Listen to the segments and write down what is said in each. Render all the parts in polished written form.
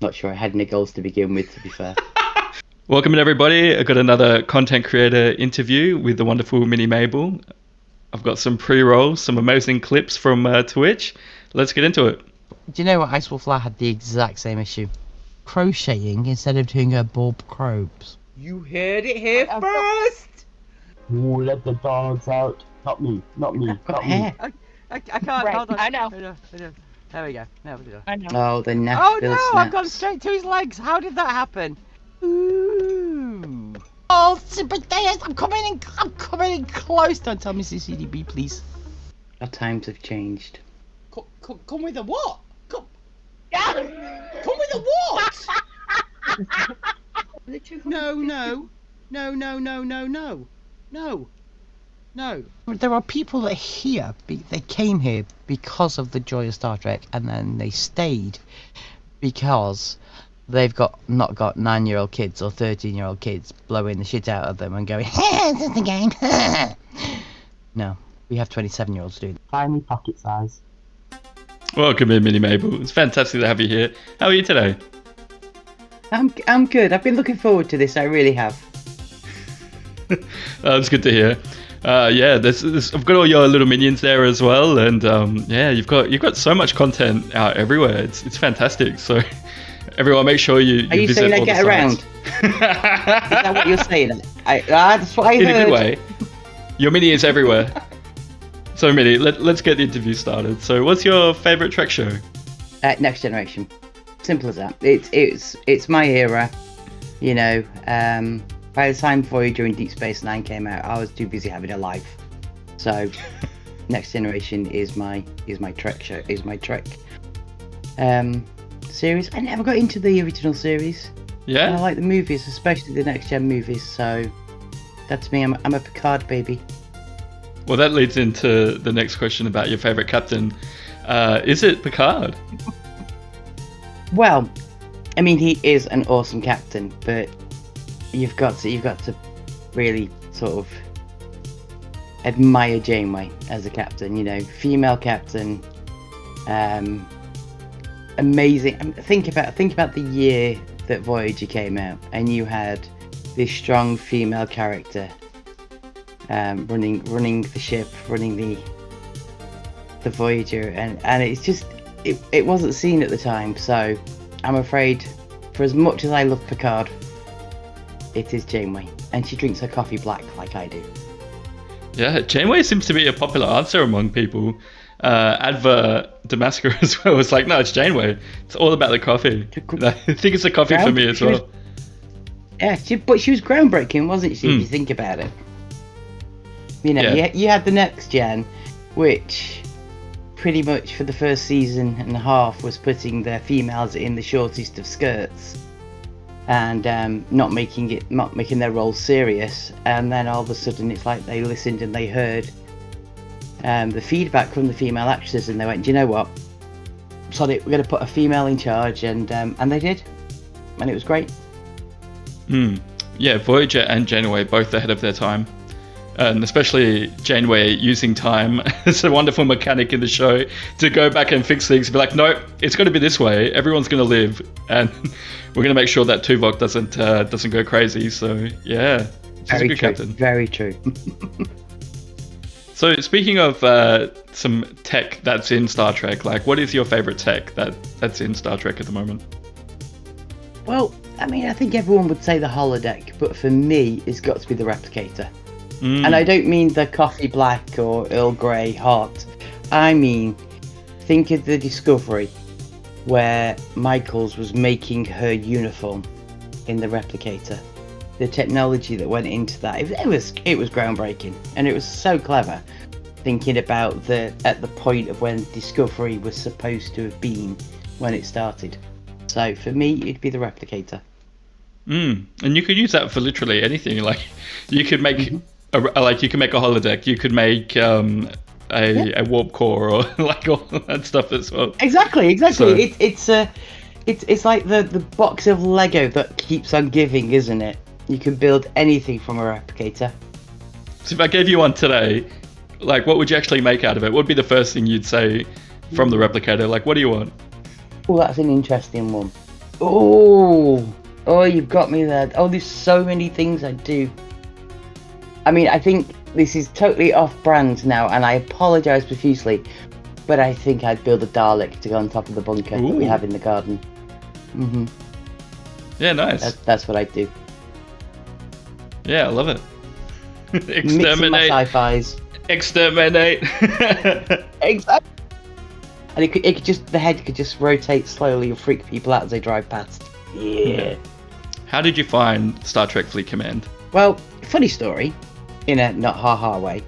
Not sure I had any goals to begin with, to be fair. Welcome in, everybody. I've got another content creator interview with the wonderful Minimable. I've got some pre-rolls, some amazing clips from Twitch. Let's get into it. Do you know what? Ice Wolf La had the exact same issue. Crocheting instead of doing her Bob Crobes. You heard it here first! Ooh, let the dogs out. Not me, not me, Got not me. hair. I can't, Right, hold on. I know. There we go. There we go. I know. Oh, the Oh Nashville no, snaps. I've gone straight to his legs. How did that happen? Ooh. Oh, Super Deus, I'm coming in close. Don't tell me CCDB, please. Our times have changed. Come with a what? Come with a what? No. There are people that are here, they came here because of the joy of Star Trek, and then they stayed because they've not got 9-year-old kids or 13-year-old kids blowing the shit out of them and going, is this the game? No, we have 27-year-olds doing it. Tiny pocket size. Welcome in, Minimable. It's fantastic to have you here. How are you today? I'm good. I've been looking forward to this. I really have. That's good to hear. Yeah, I've got all your little minions there as well, and yeah, you've got so much content out everywhere. It's fantastic. So everyone, make sure you Are you visit saying I all get the around? sites. Is that what you're saying? That's what I In heard. a good way. Your minions everywhere. So Minnie, let's get the interview started. So what's your favourite Trek show? Next Generation. Simple as that. It's my era. You know, by the time Voyager and Deep Space Nine came out, I was too busy having a life. So, Next Generation is my Trek show. Is my Trek series. I never got into the original series. Yeah. And I like the movies, especially the Next Gen movies. So, that's me. I'm a Picard baby. Well, that leads into the next question about your favourite captain. Is it Picard? Well, I mean, he is an awesome captain, but you've got to really sort of admire Janeway as a captain. You know, female captain, amazing. Think about the year that Voyager came out, and you had this strong female character running the ship, running the Voyager, and it's just it wasn't seen at the time. So I'm afraid, for as much as I love Picard, it is Janeway, and she drinks her coffee black like I do. Yeah, Janeway seems to be a popular answer among people. Adver Damasker as well was like, no, it's Janeway. It's all about the coffee. I think it's the coffee for me as well. But she was groundbreaking, wasn't she? If you think about it. You know, you had the Next Gen, which pretty much for the first season and a half was putting their females in the shortest of skirts, and not making their roles serious. And then all of a sudden, it's like they listened and they heard the feedback from the female actresses, and they went, "Do you know what? Sorry, we're going to put a female in charge," and they did, and it was great. Yeah, Voyager and Janeway both ahead of their time. And especially Janeway using time as a wonderful mechanic in the show to go back and fix things and be like, no, it's going to be this way. Everyone's going to live, and we're going to make sure that Tuvok doesn't go crazy. So yeah, she's a good captain. Very true. So speaking of some tech that's in Star Trek, like what is your favorite tech that's in Star Trek at the moment? Well, I mean, I think everyone would say the holodeck, but for me, it's got to be the replicator. And I don't mean the coffee black or Earl Grey hot. I mean, think of the Discovery, where Michaels was making her uniform in the replicator. The technology that went into that, it was groundbreaking, and it was so clever. Thinking about at the point of when Discovery was supposed to have been when it started. So for me, it'd be the replicator. And you could use that for literally anything. Like you could make you can make a holodeck. You could make a warp core or like all that stuff as well. Exactly. So, It's like the box of Lego that keeps on giving, isn't it? You can build anything from a replicator. So if I gave you one today, like what would you actually make out of it? What would be the first thing you'd say from the replicator? Like, what do you want? Oh, that's an interesting one. Oh, you've got me there. Oh, there's so many things I do. I mean, I think this is totally off-brand now, and I apologise profusely, but I think I'd build a Dalek to go on top of the bunker that we Ooh. have in the garden. Mm-hmm. Yeah, nice. That's what I do. Yeah, I love it. Mixing my Exterminate. sci-fis. Exterminate. Exactly. And it could just, the head could just rotate slowly and freak people out as they drive past. Yeah. How did you find Star Trek Fleet Command? Well, funny story, in a not ha-ha way,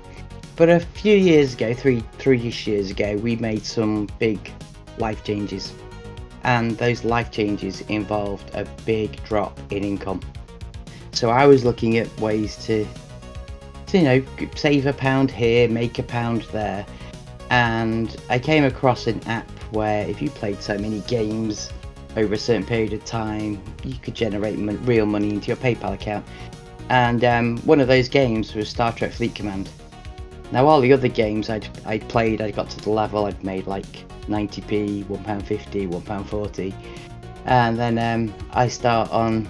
but a few years ago, three-ish years ago, we made some big life changes. And those life changes involved a big drop in income. So I was looking at ways to save £1 here, make £1 there. And I came across an app where if you played so many games over a certain period of time, you could generate real money into your PayPal account. And one of those games was Star Trek Fleet Command. Now all the other games I'd played, I got to the level I'd made like 90p, £1.50, £1.40, and then I start on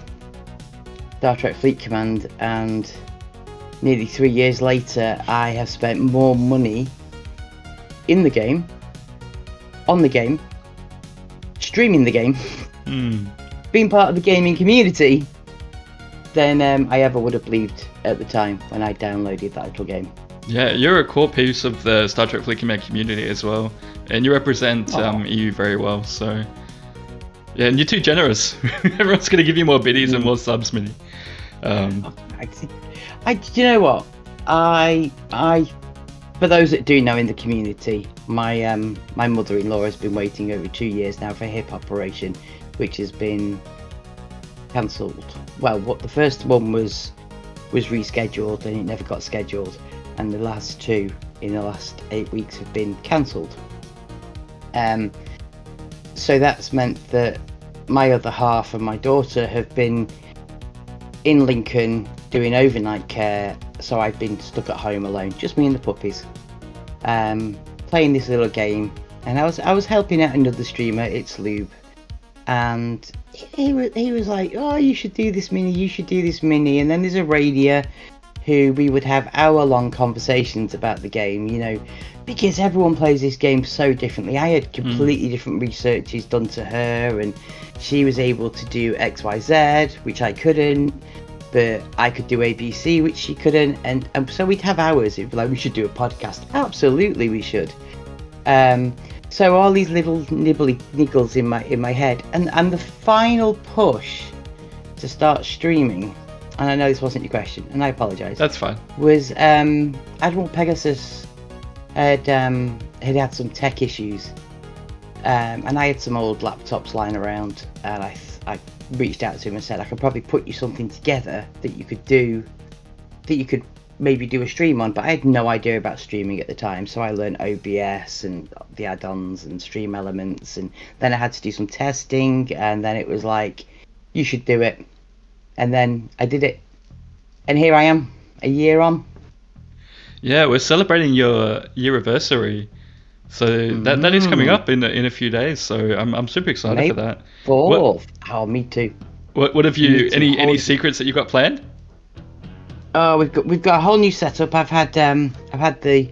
Star Trek Fleet Command, and nearly 3 years later I have spent more money in the game, on the game, streaming the game, being part of the gaming community than I ever would have believed at the time when I downloaded that little game. Yeah, you're a core piece of the Star Trek Fleet Command community as well, and you represent EU very well. So, yeah, and you're too generous. Everyone's going to give you more biddies and more subs, Mini. You know what? I, for those that do know in the community, my mother-in-law has been waiting over 2 years now for a hip operation, which has been cancelled. Well, the first one was rescheduled and it never got scheduled, and the last two in the last 8 weeks have been cancelled. So that's meant that my other half and my daughter have been in Lincoln doing overnight care, so I've been stuck at home alone, just me and the puppies, playing this little game. And I was helping out another streamer, It's Lube, and he was like, oh, you should do this, Mini, you should do this, Mini. And then there's a Radia who we would have hour-long conversations about the game, because everyone plays this game so differently. I had completely different researches done to her, and she was able to do XYZ, which I couldn't, but I could do ABC, which she couldn't, and so we'd have hours. It'd be like, we should do a podcast. Absolutely, we should. So all these little niggles in my head, and the final push to start streaming, and I know this wasn't your question, and I apologise. That's fine. Was Admiral Pegasus had had some tech issues, and I had some old laptops lying around, and I reached out to him and said I could probably put you something together that you could maybe do a stream on, but I had no idea about streaming at the time, so I learned OBS and the add-ons and stream elements, and then I had to do some testing, and then it was like, you should do it. And then I did it, and here I am, a year on. Yeah, we're celebrating your year-anniversary, so that is coming up in a few days. So I'm super excited May for that. 4th. Oh, me too. What have you? Any secrets that you've got planned? Oh, we've got a whole new setup. I've had the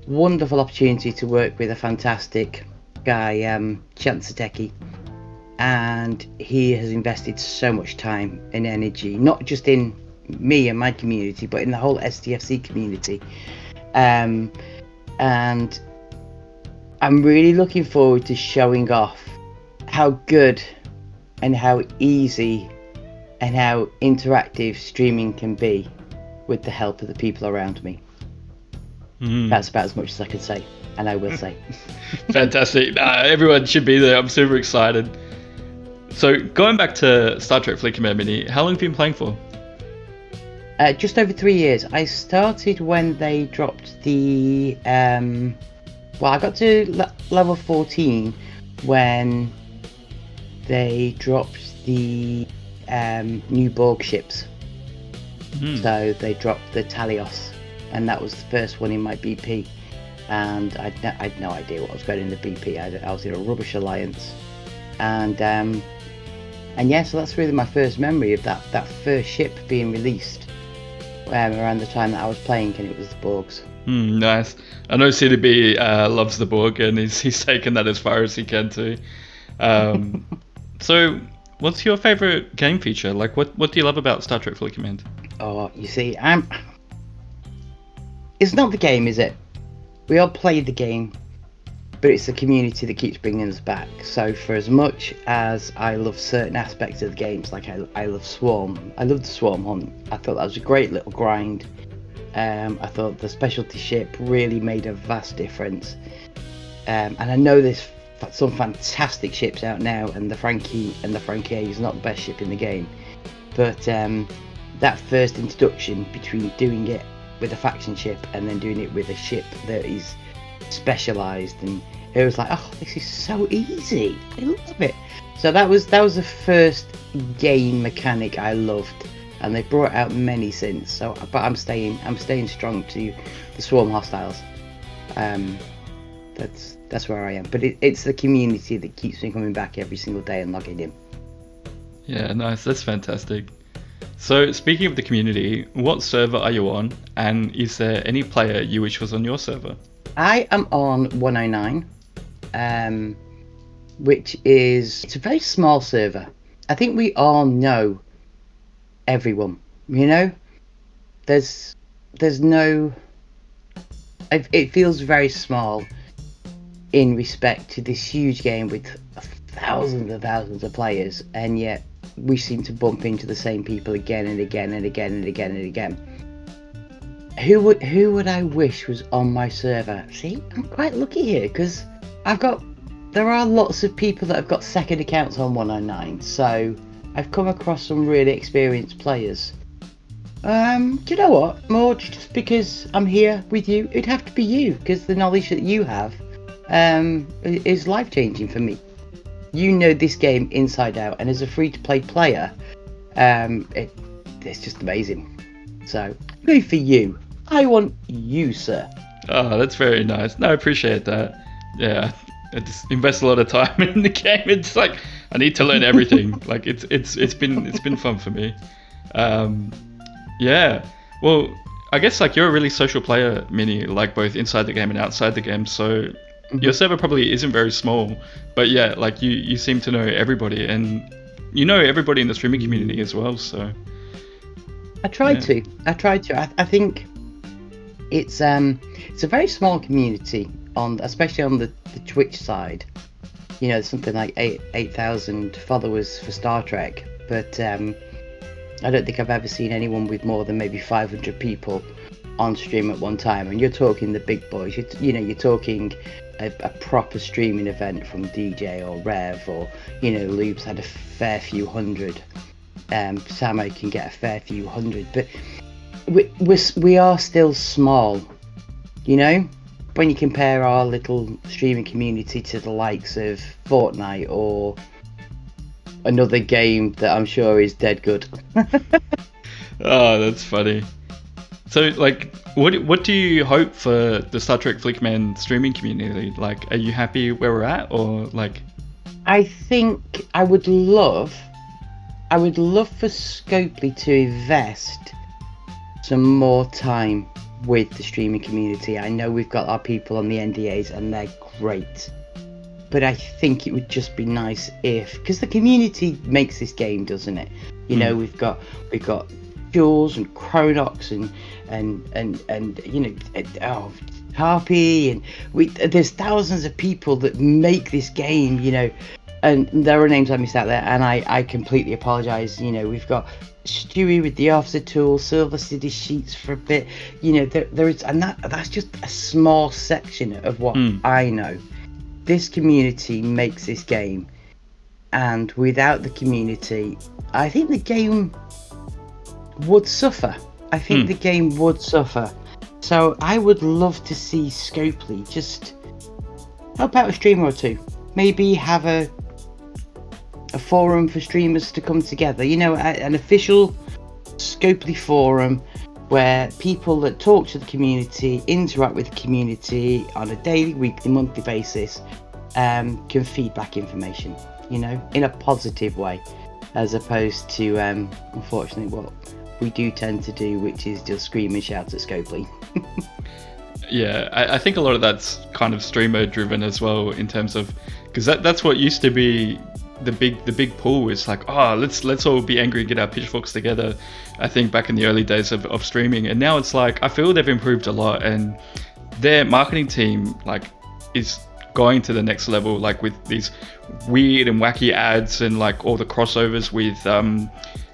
wonderful opportunity to work with a fantastic guy, Chanceteki. And he has invested so much time and energy, not just in me and my community, but in the whole STFC community. And I'm really looking forward to showing off how good and how easy and how interactive streaming can be with the help of the people around me. That's about as much as I can say, and I will say. Fantastic. Everyone should be there. I'm super excited. So going back to Star Trek Fleet Command Mini, how long have you been playing for? Just over 3 years. I started when they dropped the... I got to level 14 when they dropped the new Borg ships. So they dropped the Talios, and that was the first one in my BP. And I'd no idea what was going in the BP. I was in a rubbish alliance. And And yeah, so that's really my first memory of that first ship being released around the time that I was playing, and it was the Borgs. Nice. I know CDB loves the Borg, and he's taken that as far as he can too. So, what's your favorite game feature? Like, what do you love about Star Trek Fully Command? Oh, you see, it's not the game, is it? We all play the game, but it's the community that keeps bringing us back. So for as much as I love certain aspects of the games, like I love Swarm, I love the Swarm Hunt. I thought that was a great little grind. I thought the specialty ship really made a vast difference. And I know there's some fantastic ships out now, and the Frankie is not the best ship in the game. But that first introduction between doing it with a faction ship and then doing it with a ship that is specialized, and it was like, oh, this is so easy, I love it. So that was the first game mechanic I loved, and they brought out many since. So but I'm staying strong to the Swarm Hostiles. That's where I am, but it's the community that keeps me coming back every single day and logging in. Yeah, nice. That's fantastic. So, speaking of the community, what server are you on, and is there any player you wish was on your server? I am on 109, which it's a very small server. I think we all know everyone. You know, there's no. It feels very small in respect to this huge game with thousands and thousands of players, and yet we seem to bump into the same people again and again and again and again and again. Who would I wish was on my server? See, I'm quite lucky here because there are lots of people that have got second accounts on 109, so I've come across some really experienced players. Do you know what, Mord? Just because I'm here with you, it'd have to be you, because the knowledge that you have is life-changing for me. You know this game inside out, and as a free-to-play player, it's just amazing. So, go for you. I want you, sir. Oh, that's very nice. No, I appreciate that. Yeah, I just invest a lot of time in the game. It's like I need to learn everything. Like it's been fun for me. Yeah. Well, I guess like you're a really social player, Mini, like both inside the game and outside the game. So your server probably isn't very small, but yeah, like you seem to know everybody, and you know everybody in the streaming community as well. So I tried to. I think it's a very small community especially on the Twitch side. You know, something like 8,000 followers for Star Trek, but I don't think I've ever seen anyone with more than maybe 500 people on stream at one time. And you're talking the big boys. You're talking a proper streaming event from DJ or Rev, or Loop's had a fair few hundred. Samo can get a fair few hundred, but we are still small. When you compare our little streaming community to the likes of Fortnite or another game that I'm sure is dead good. Oh, that's funny. So, like, what do you hope for the Star Trek Fully Command streaming community? Like, are you happy where we're at, or like? I think I would love for Scopely to invest some more time with the streaming community. I know we've got our people on the NDAs and they're great, but I think it would just be nice because the community makes this game, doesn't it? We've got Jules and Chronox and Harpy, and there's thousands of people that make this game, and there are names I missed out there, and I completely apologise. We've got Stewie with the officer tool, Silver City Sheets for a bit. There is, and that's just a small section of what I know. This community makes this game, and without the community, I think the game would suffer. The game would suffer. So I would love to see Scopely just help out a streamer or two. Maybe have a forum for streamers to come together. An official Scopely forum where people that talk to the community, interact with the community on a daily, weekly, monthly basis, can feed back information, in a positive way. as opposed to unfortunately what we do tend to do, which is just scream and shout at Scopely. Yeah, I think a lot of that's kind of streamer driven as well, in terms of, because that's what used to be the big pull, is like, oh, let's all be angry and get our pitchforks together. I think back in the early days of streaming, and now it's like I feel they've improved a lot, and their marketing team like is going to the next level, like with these weird and wacky ads and like all the crossovers with the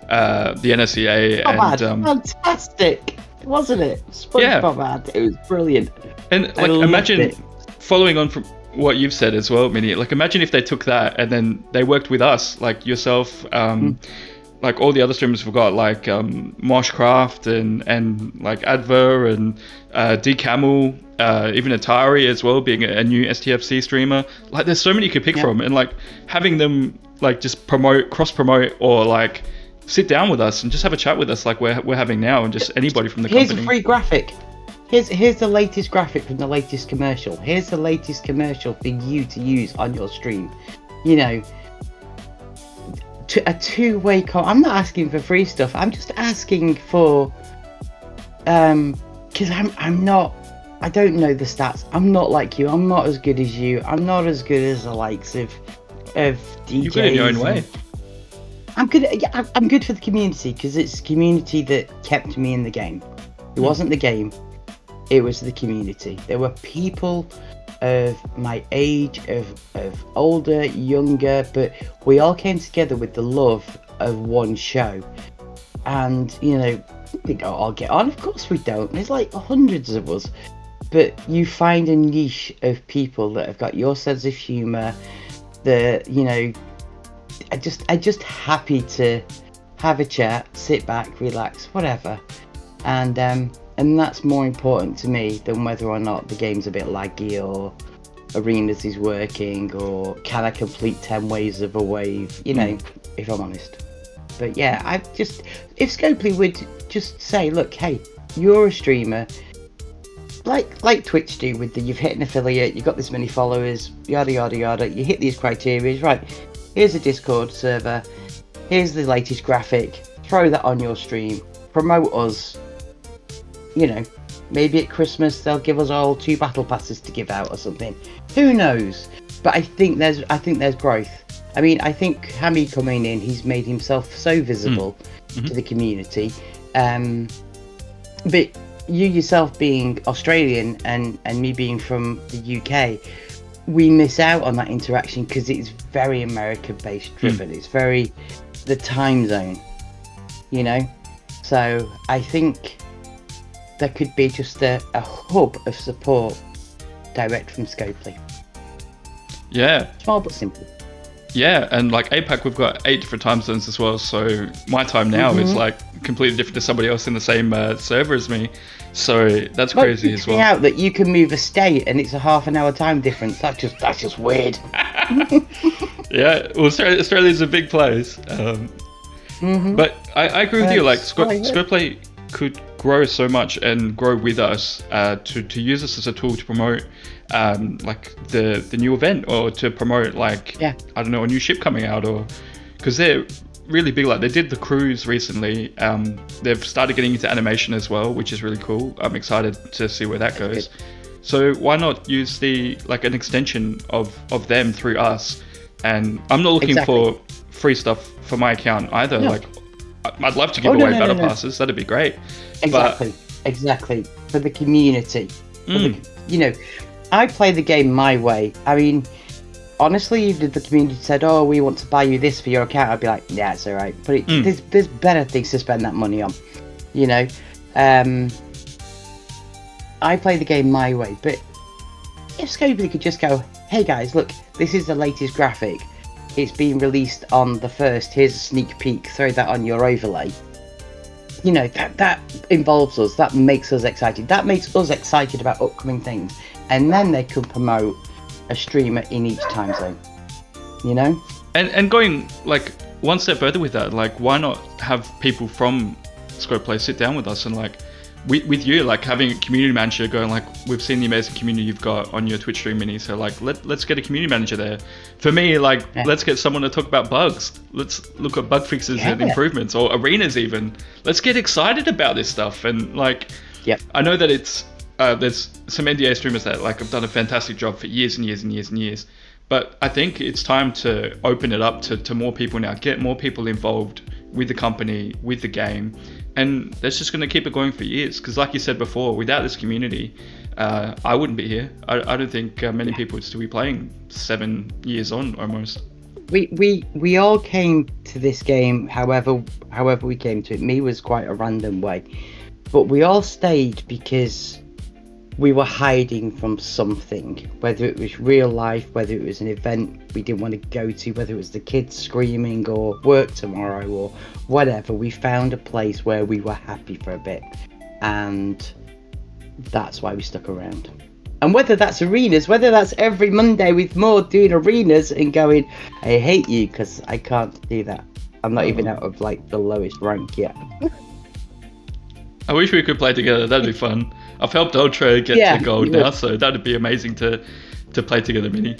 NSCA and fantastic, wasn't it? SpongeBob ad. It was brilliant. And like imagine following on from what you've said as well, Minnie, like imagine if they took that and then they worked with us, like yourself, like all the other streamers we've got, like Moshcraft and like Adver and DCamel, even Atari as well, being a new STFC streamer. Like there's so many you could pick from, and like having them like just cross promote, or like sit down with us and just have a chat with us like we're having now, and just anybody from the company. Here's a free graphic. Here's the latest graphic from the latest commercial. Here's the latest commercial for you to use on your stream. You know, a two-way I'm not asking for free stuff. I'm just asking for because I don't know the stats. I'm not like you. I'm not as good as you. I'm not as good as the likes of DJs. You're good in your own way. I'm good. Yeah, I'm good for the community, because it's the community that kept me in the game. It wasn't the game. It was the community. There were people of my age, of older, younger, but we all came together with the love of one show. And, you know, we don't all get on. Of course we don't. There's like hundreds of us. But you find a niche of people that have got your sense of humour, that, you know, I just happy to have a chat, sit back, relax, whatever. And that's more important to me than whether or not the game's a bit laggy, or arenas is working, or can I complete 10 waves of a wave, you know, if I'm honest. But yeah, if Scopely would just say, look, hey, you're a streamer, like Twitch do with you've hit an affiliate, you've got this many followers, yada yada yada, you hit these criteria, right, here's a Discord server, here's the latest graphic, throw that on your stream, promote us. You know, maybe at Christmas they'll give us all 2 battle passes to give out or something. Who knows? But I think there's growth. I mean, I think Hammy coming in, he's made himself so visible to the community. But you yourself being Australian and me being from the UK, we miss out on that interaction because it's very American-based driven. It's very the time zone, you know. So I think there could be just a hub of support direct from Scopely. Yeah. Small but simple. Yeah, and like APAC, we've got 8 different time zones as well. So my time now is like completely different to somebody else in the same server as me. So that's crazy as well. Out that you can move a state and it's a half an hour time difference. That's just weird. Yeah, well, Australia's a big place. But I agree with you. Like Scopely could grow so much and grow with us to use us as a tool to promote like the new event, or to promote like I don't know, a new ship coming out, or because they're really big. Like they did the cruise recently. They've started getting into animation as well, which is really cool. I'm excited to see where that goes. So why not use an extension of them through us? And I'm not looking for free stuff for my account either. No. Like I'd love to give away battle passes. That'd be great. Exactly. For the community. You know, I play the game my way. I mean, honestly, if the community said, "Oh, we want to buy you this for your account," I'd be like, "Yeah, it's all right." But there's better things to spend that money on. You know, I play the game my way. But if Scopely could just go, "Hey guys, look, this is the latest graphic. It's being released on the 1st. Here's a sneak peek. Throw that on your overlay." You know, that involves us. That makes us excited. That makes us excited about upcoming things. And then they could promote a streamer in each time zone. You know? And going like one step further with that, like why not have people from Scopely sit down with us and like with you, like having a community manager going like, we've seen the amazing community you've got on your Twitch stream, Mini, so like let's get a community manager there. For me, like let's get someone to talk about bugs. Let's look at bug fixes and improvements, or arenas even. Let's get excited about this stuff. And like, I know that it's there's some NDA streamers that like have done a fantastic job for years and years and years and years, but I think it's time to open it up to more people now, get more people involved with the company, with the game, and that's just going to keep it going for years. Because like you said before, without this community, I wouldn't be here. I don't think many people would still be playing 7 years on almost. We all came to this game however we came to it. Me was quite a random way, but we all stayed because we were hiding from something, whether it was real life, whether it was an event we didn't want to go to, whether it was the kids screaming or work tomorrow or whatever. We found a place where we were happy for a bit, and that's why we stuck around. And whether that's arenas, whether that's every Monday with Mord doing arenas and going, I hate you because I can't do that. I'm not even out of like the lowest rank yet. I wish we could play together. That'd be fun. I've helped Ultra get to gold now, so that'd be amazing to play together, Mini.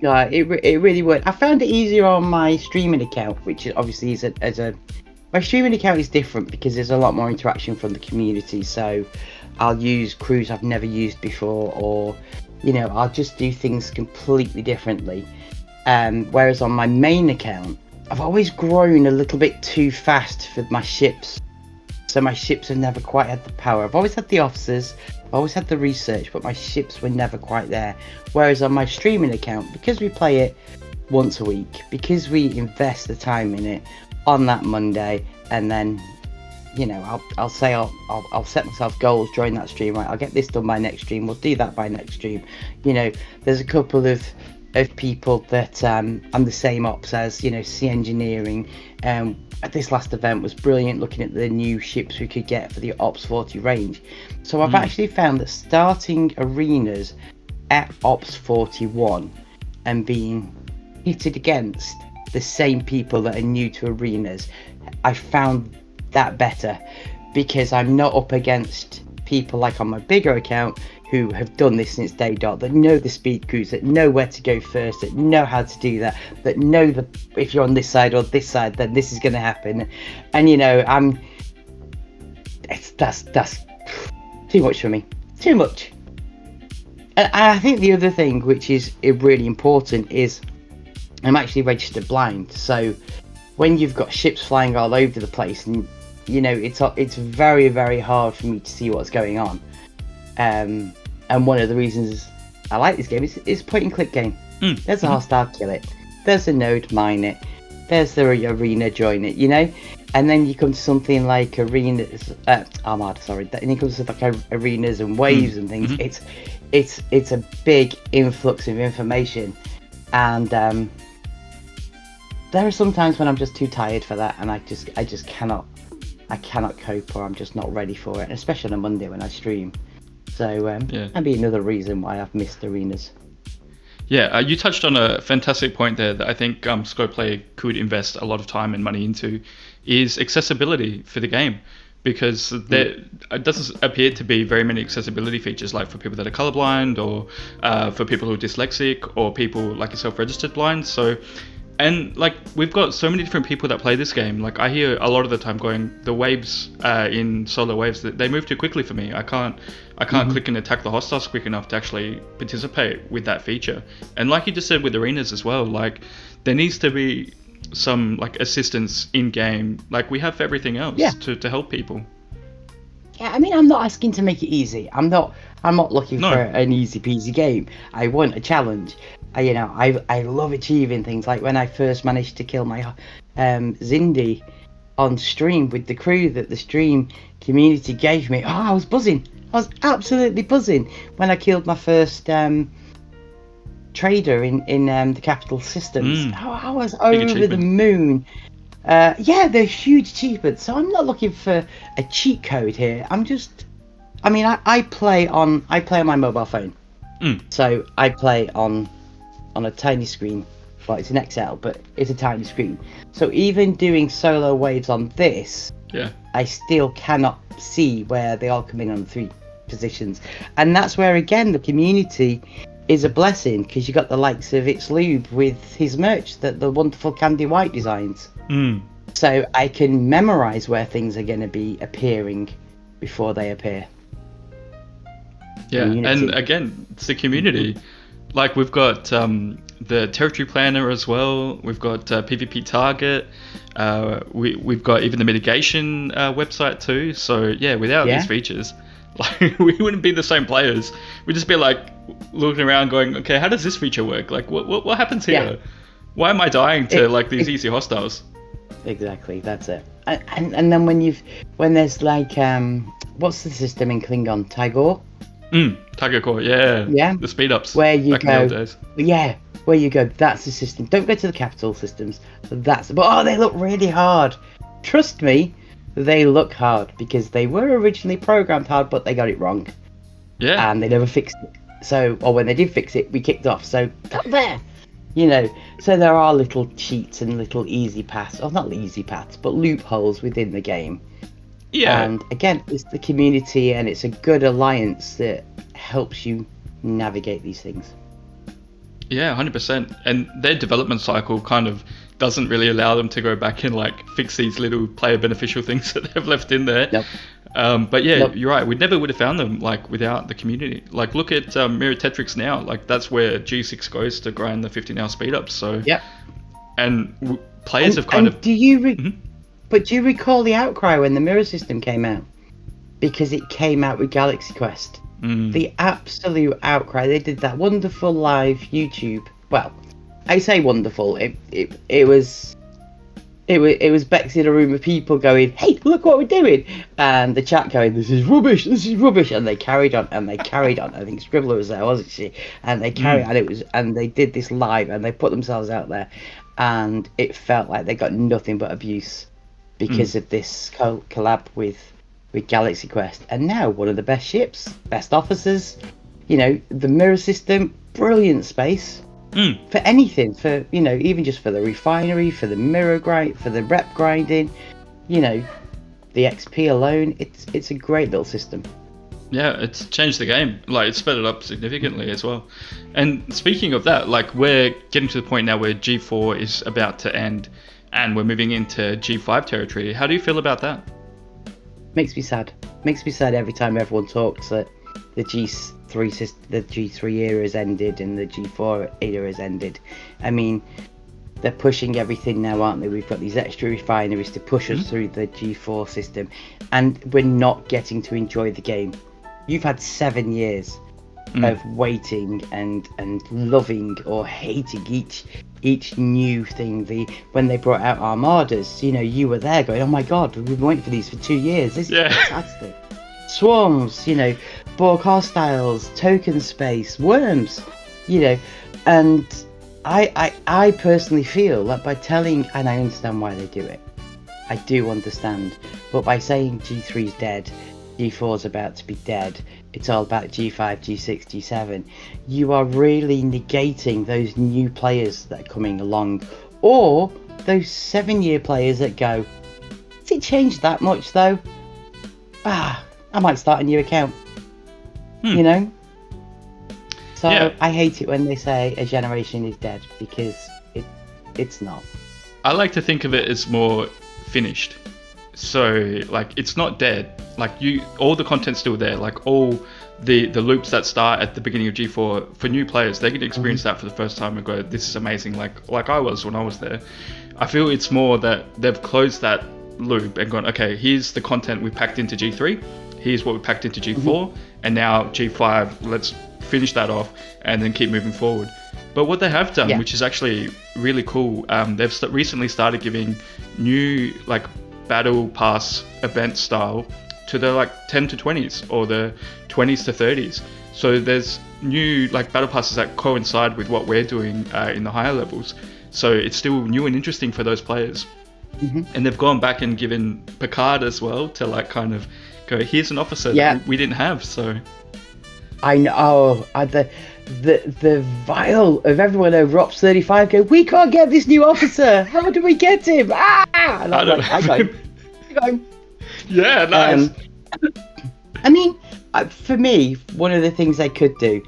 It really would. I found it easier on my streaming account, which obviously is my streaming account is different because there's a lot more interaction from the community. So I'll use crews I've never used before, or I'll just do things completely differently. Whereas on my main account, I've always grown a little bit too fast for my ships. So my ships have never quite had the power. I've always had the officers, I've always had the research, but my ships were never quite there. Whereas on my streaming account, because we play it once a week, because we invest the time in it on that Monday, and then I'll say I'll set myself goals during that stream. Right, I'll get this done by next stream. We'll do that by next stream. There's a couple of people that I'm the same ops as. C Engineering. At this last event was brilliant, looking at the new ships we could get for the Ops 40 range. So I've actually found that starting arenas at Ops 41 and being pitted against the same people that are new to arenas, I found that better, because I'm not up against people like on my bigger account who have done this since day dot, that know the speed crews, that know where to go first, that know how to do that know if you're on this side or this side, then this is going to happen. And that's too much for me, too much. And I think the other thing which is really important is I'm actually registered blind, so when you've got ships flying all over the place, and it's very, very hard for me to see what's going on. And one of the reasons I like this game is it's a point and click game. There's a hostile, kill it. There's a node, mine it. There's the arena, join it. And then you come to something like arenas, Armada. Sorry. And it comes to like arenas and waves and things. It's a big influx of information, and there are some times when I'm just too tired for that, and I just cannot cope, or I'm just not ready for it, especially on a Monday when I stream. So that'd be another reason why I've missed arenas. Yeah, you touched on a fantastic point there that I think Scopeplay could invest a lot of time and money into, is accessibility for the game. Because it doesn't appear to be very many accessibility features, like for people that are colorblind, or for people who are dyslexic, or people like yourself registered blind. So, and like we've got so many different people that play this game. Like I hear a lot of the time going, the waves in solo waves, they move too quickly for me. I can't click and attack the hostiles quick enough to actually participate with that feature. And like you just said with arenas as well, like there needs to be some like assistance in game, like we have for everything else, to help people. Yeah, I mean, I'm not asking to make it easy. I'm not looking for an easy peasy game. I want a challenge. I love achieving things, like when I first managed to kill my Zindi on stream with the crew that the stream community gave me. I was buzzing. I was absolutely buzzing when I killed my first trader in the Capital Systems. I was over the moon. They're huge achievements. So I'm not looking for a cheat code here. I play on my mobile phone. So I play on a tiny screen. Well, it's an XL, but it's a tiny screen. So even doing solo waves on this Yeah. I still cannot see where they all come in on 3 positions. And that's where, again, the community is a blessing, because you got the likes of It's Lube with his merch, that the wonderful Candy White designs. So I can memorize where things are going to be appearing before they appear. Yeah, Community. and again, it's the community. Like, we've got the territory planner as well. We've got PvP target. We've got even the mitigation website too. So yeah, without these features, like, we wouldn't be the same players. We'd just be like looking around, going, okay, how does this feature work? Like, what happens here? Yeah. Why am I dying to like these easy hostiles? Exactly, that's it. And then when there's like what's the system in Klingon? Taigor? Tiger Core, yeah. The speed ups. Where you back in the go, old days. yeah, where you go, that's the system. Don't go to the capital systems. But they look really hard. Trust me, they look hard, because they were originally programmed hard, but they got it wrong. Yeah. And they never fixed it. So, or when they did fix it, we kicked off. So, cut there. You know, so there are little cheats and little easy paths, or not easy paths, but loopholes within the game. Yeah. And again, it's the community, and it's a good alliance that helps you navigate these things. Yeah, 100%. And their development cycle kind of doesn't really allow them to go back and like fix these little player beneficial things that they've left in there. Nope. But yeah, Nope. You're right. We never would have found them like without the community. Like, look at Mirror Tetrix now. Like, that's where G6 goes to grind the 15-hour speed up. So Yep. And players have kind of. Do you But do you recall the outcry when the mirror system came out? Because it came out with Galaxy Quest. The absolute outcry. They did that wonderful live YouTube. Well, I say wonderful. It was Bex in a room of people going, "Hey, look what we're doing," and the chat going, "This is rubbish. This is rubbish," and they carried on and they carried on. I think Scribbler was there, wasn't she? And they carried on. And they did this live, and they put themselves out there, and it felt like they got nothing but abuse because of this collab with Galaxy Quest. And now one of the best ships, best officers, you know, the mirror system, brilliant space for anything, for, you know, even just for the refinery, for the mirror grind, for the rep grinding, you know, the XP alone. It's a great little system. Yeah, it's changed the game. Like, it's sped it up significantly as well. And speaking of that, like, we're getting to the point now where G4 is about to end and we're moving into G5 territory. How do you feel about that? Makes me sad. Makes me sad every time everyone talks that the G3 era has ended and the G4 era has ended. I mean, they're pushing everything now, aren't they? We've got these extra refineries to push us through the G4 system, and we're not getting to enjoy the game. You've had 7 years of waiting and loving or hating each new thing. When they brought out Armadas, you know, you were there going, "Oh my god, we've been waiting for these for 2 years. This is fantastic." Swarms, you know, Borg hostiles, token space, worms, you know, and I personally feel that by telling, and I understand why they do it, I do understand, but by saying G3's dead, G4's about to be dead, it's all about G5, G6, G7, you are really negating those new players that are coming along, or those 7-year players that go, "Has it changed that much though? I might start a new account." You know? So Yeah. I hate it when they say a generation is dead, because it's not. I like to think of it as more finished. So, like, it's not dead. Like, all the content's still there. Like, all the loops that start at the beginning of G4, for new players, they get to experience that for the first time and go, "This is amazing," like I was when I was there. I feel it's more that they've closed that loop and gone, "Okay, here's the content we packed into G3, here's what we packed into G4, and now G5, let's finish that off and then keep moving forward." But what they have done, which is actually really cool, they've recently started giving new, like, battle pass event style to the, like, 10 to 20s or the 20s to 30s. So there's new, like, battle passes that coincide with what we're doing in the higher levels. So it's still new and interesting for those players. And they've gone back and given Picard as well to, like, kind of go, "Here's an officer that we didn't have." So I know. The vial of everyone over Ops 35 go, "We can't get this new officer. How do we get him?" And I'm like, I got him. Yeah, nice. I mean, for me, one of the things they could do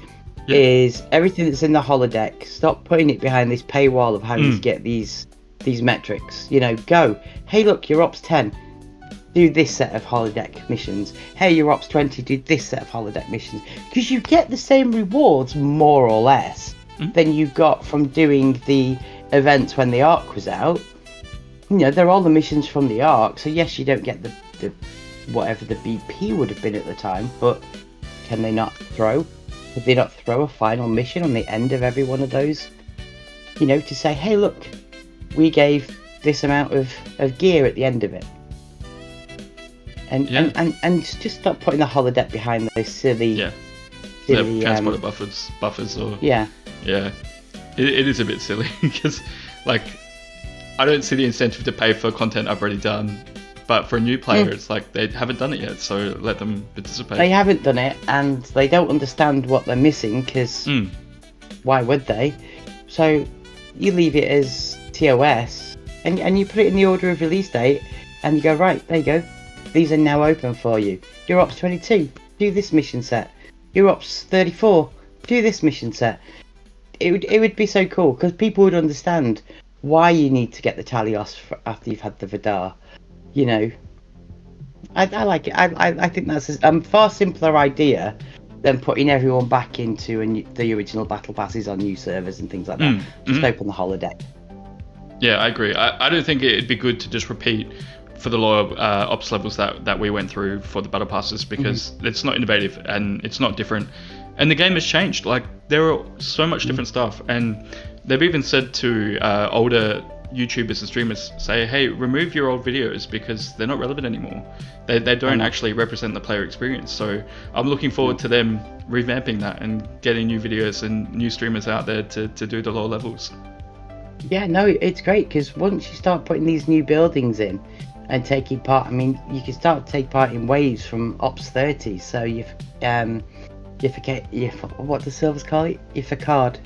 is everything that's in the holodeck, stop putting it behind this paywall of having to get these metrics. You know, go, hey, look, you're Ops 10. Do this set of holodeck missions. Hey, you're Ops 20, do this set of holodeck missions. Because you get the same rewards, more or less, than you got from doing the events when the Ark was out. You know, they're all the missions from the Ark, so yes, you don't get the whatever the BP would have been at the time, but can they not throw? Could they not throw a final mission on the end of every one of those? You know, to say, hey, look, we gave this amount of gear at the end of it. And just stop putting the holodeck behind those silly transporter buffers or yeah. It is a bit silly because, like, I don't see the incentive to pay for content I've already done, but for a new player, it's like they haven't done it yet, so let them participate. They haven't done it, and they don't understand what they're missing because why would they? So you leave it as TOS, and you put it in the order of release date, and you go, right, there you go. These are now open for you. You're Ops 22, do this mission set. You're Ops 34, do this mission set. It would be so cool because people would understand why you need to get the Talios after you've had the Vidar. You know, I like it. I think that's a far simpler idea than putting everyone back into the original battle passes on new servers and things like that. Just open the holodeck. Yeah, I agree. I don't think it'd be good to just repeat for the lower ops levels that we went through for the battle passes because it's not innovative and it's not different. And the game has changed. Like, there are so much different stuff, and they've even said to older YouTubers and streamers, say, hey, remove your old videos because they're not relevant anymore. They don't actually represent the player experience. So I'm looking forward to them revamping that and getting new videos and new streamers out there to do the lower levels. Yeah, no, it's great because once you start putting these new buildings in and taking part, I mean, you can start to take part in waves from Ops 30. So what do servers call it? Your facade.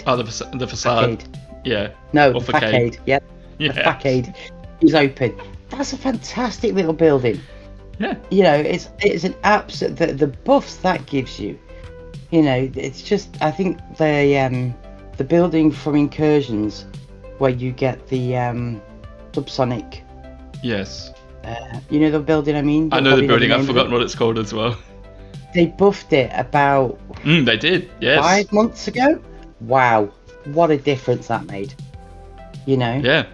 Oh, the facade. Facade. Yeah. No, or the facade. Yep. Yeah. The facade is open. That's a fantastic little building. Yeah. You know, it's an absolute the buffs that gives you. You know, it's just, I think the building from Incursions where you get the subsonic. Yes. You know the building I mean? I know the building. I've forgotten what it's called as well. They buffed it about... they did, yes. 5 months ago? Wow. What a difference that made. You know? Yeah.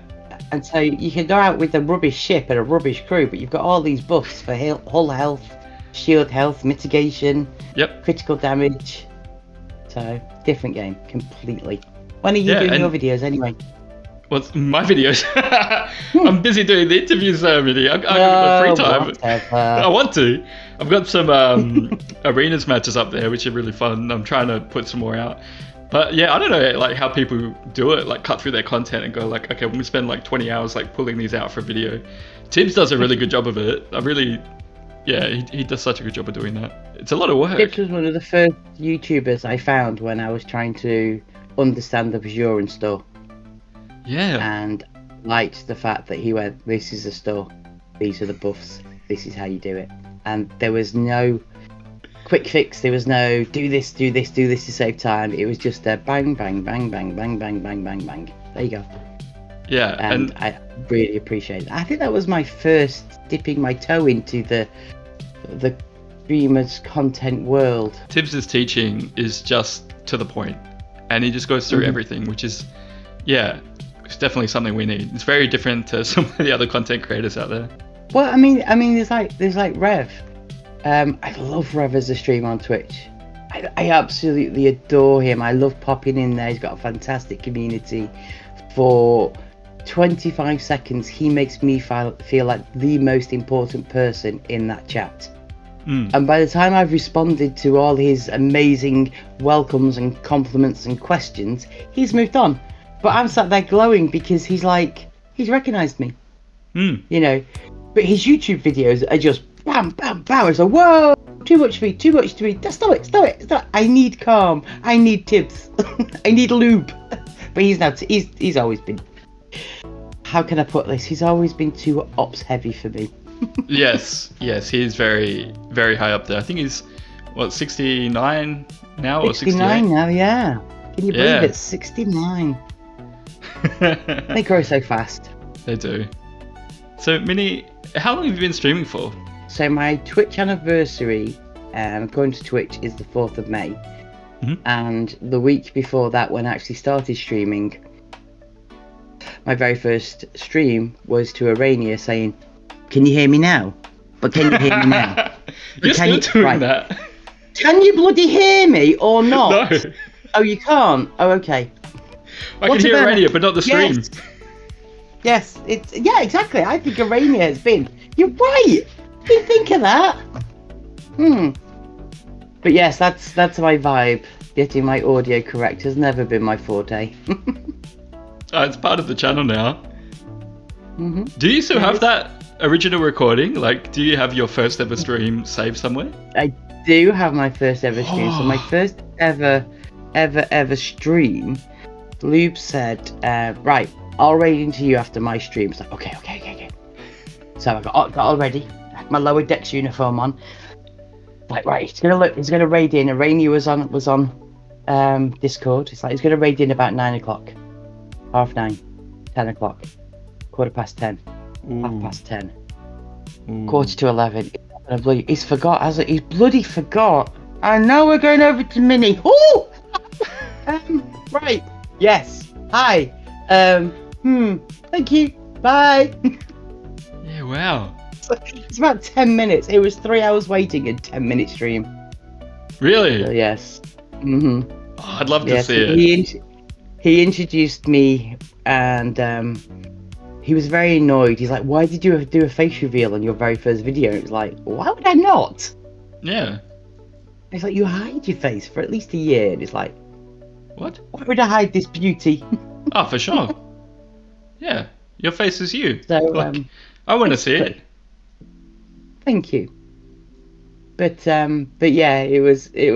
And so you can go out with a rubbish ship and a rubbish crew, but you've got all these buffs for hull health, shield health, mitigation, critical damage. So, different game, completely. When are you doing your videos anyway? Well, my videos? I'm busy doing the interviews, Minnie. I've got free time. Whatever. I want to. I've got some arenas matches up there, which are really fun. I'm trying to put some more out. But yeah, I don't know like how people do it, like cut through their content and go like, okay, we spend like 20 hours like pulling these out for video. Tibbs does a really good job of it. He does such a good job of doing that. It's a lot of work. Tibbs was one of the first YouTubers I found when I was trying to understand the Bajoran store. Yeah. And liked the fact that he went, this is the store, these are the buffs, this is how you do it. And there was no quick fix, there was no do this to save time. It was just a bang, bang, bang, bang, bang, bang, bang, bang, bang. There you go. Yeah. And I really appreciate it. I think that was my first dipping my toe into the streamers content world. Tibbs' teaching is just to the point, and he just goes through everything, which is, it's definitely something we need. It's very different to some of the other content creators out there. Well, I mean, there's like Rev. I love Rev as a streamer on Twitch. I absolutely adore him. I love popping in there. He's got a fantastic community. For 25 seconds, he makes me feel like the most important person in that chat. And by the time I've responded to all his amazing welcomes and compliments and questions, he's moved on. But I'm sat there glowing because he's recognised me. You know, but his YouTube videos are just bam, bam, bam. It's like, whoa, too much for me. Stop it. I need calm. I need tips. I need lube. But he's always been, how can I put this? He's always been too ops heavy for me. Yes, he's very, very high up there. I think he's, 69 now or 69 68? now, yeah. Can you Yeah. believe it? 69. They grow so fast. They do. So, Minnie, how long have you been streaming for? So my Twitch anniversary, according to Twitch, is the 4th of May. Mhm. And the week before that, when I actually started streaming, my very first stream was to Arania saying, "Can you hear me now? But can you hear me now? You're Can still you- doing right. that? Can you bloody hear me or not?" No. Oh, you can't? Oh, okay. I What can hear about- radio, but not the stream. Yes, yeah, exactly. I think Arania has been. You're right. Didn't think of that. But yes, that's my vibe. Getting my audio correct has never been my forte. Oh, it's part of the channel now. hmm Do you still Yeah, have that original recording? Like, do you have your first ever stream saved somewhere? I do have my first ever stream. So my first ever stream, Lube said, "Right, I'll raid into you after my stream." It's like, okay. So I got all ready, my lower decks uniform on. Like, right, he's gonna raid in. Arania was on Discord. It's like he's gonna raid in about 9 o'clock, 9:30, 10 o'clock, 10:15, Ooh. 10:30, Ooh. 11:45. He's forgot, hasn't he? He's bloody forgot. And now we're going over to Mini. Oh! Right. Yes. Hi. Thank you. Bye. Yeah, wow. It's about 10 minutes. It was 3 hours waiting and 10-minute stream. Really? So, yes. Mm-hmm. Oh, I'd love to Yes. see it. He introduced me, and he was very annoyed. He's like, "Why did you do a face reveal on your very first video?" It was like, "Why would I not?" Yeah. It's like, you hide your face for at least a year. And it's like, What? why would I hide this beauty? Oh, for sure. Yeah. Your face is you. So, Look, I want to see it. Thank you. But yeah, it was a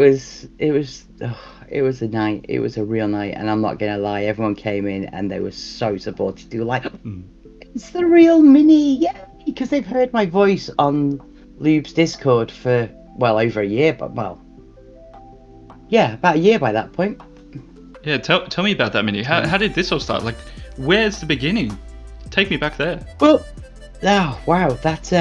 night. It was a real night, and I'm not gonna lie. Everyone came in and they were so supportive. They were like, "It's the real Mini, yeah!" Because they've heard my voice on Lube's Discord for over a year, but about a year by that point. Yeah, tell me about that, Minnie. How did this all start? Like, where's the beginning? Take me back there. Well, oh wow, that's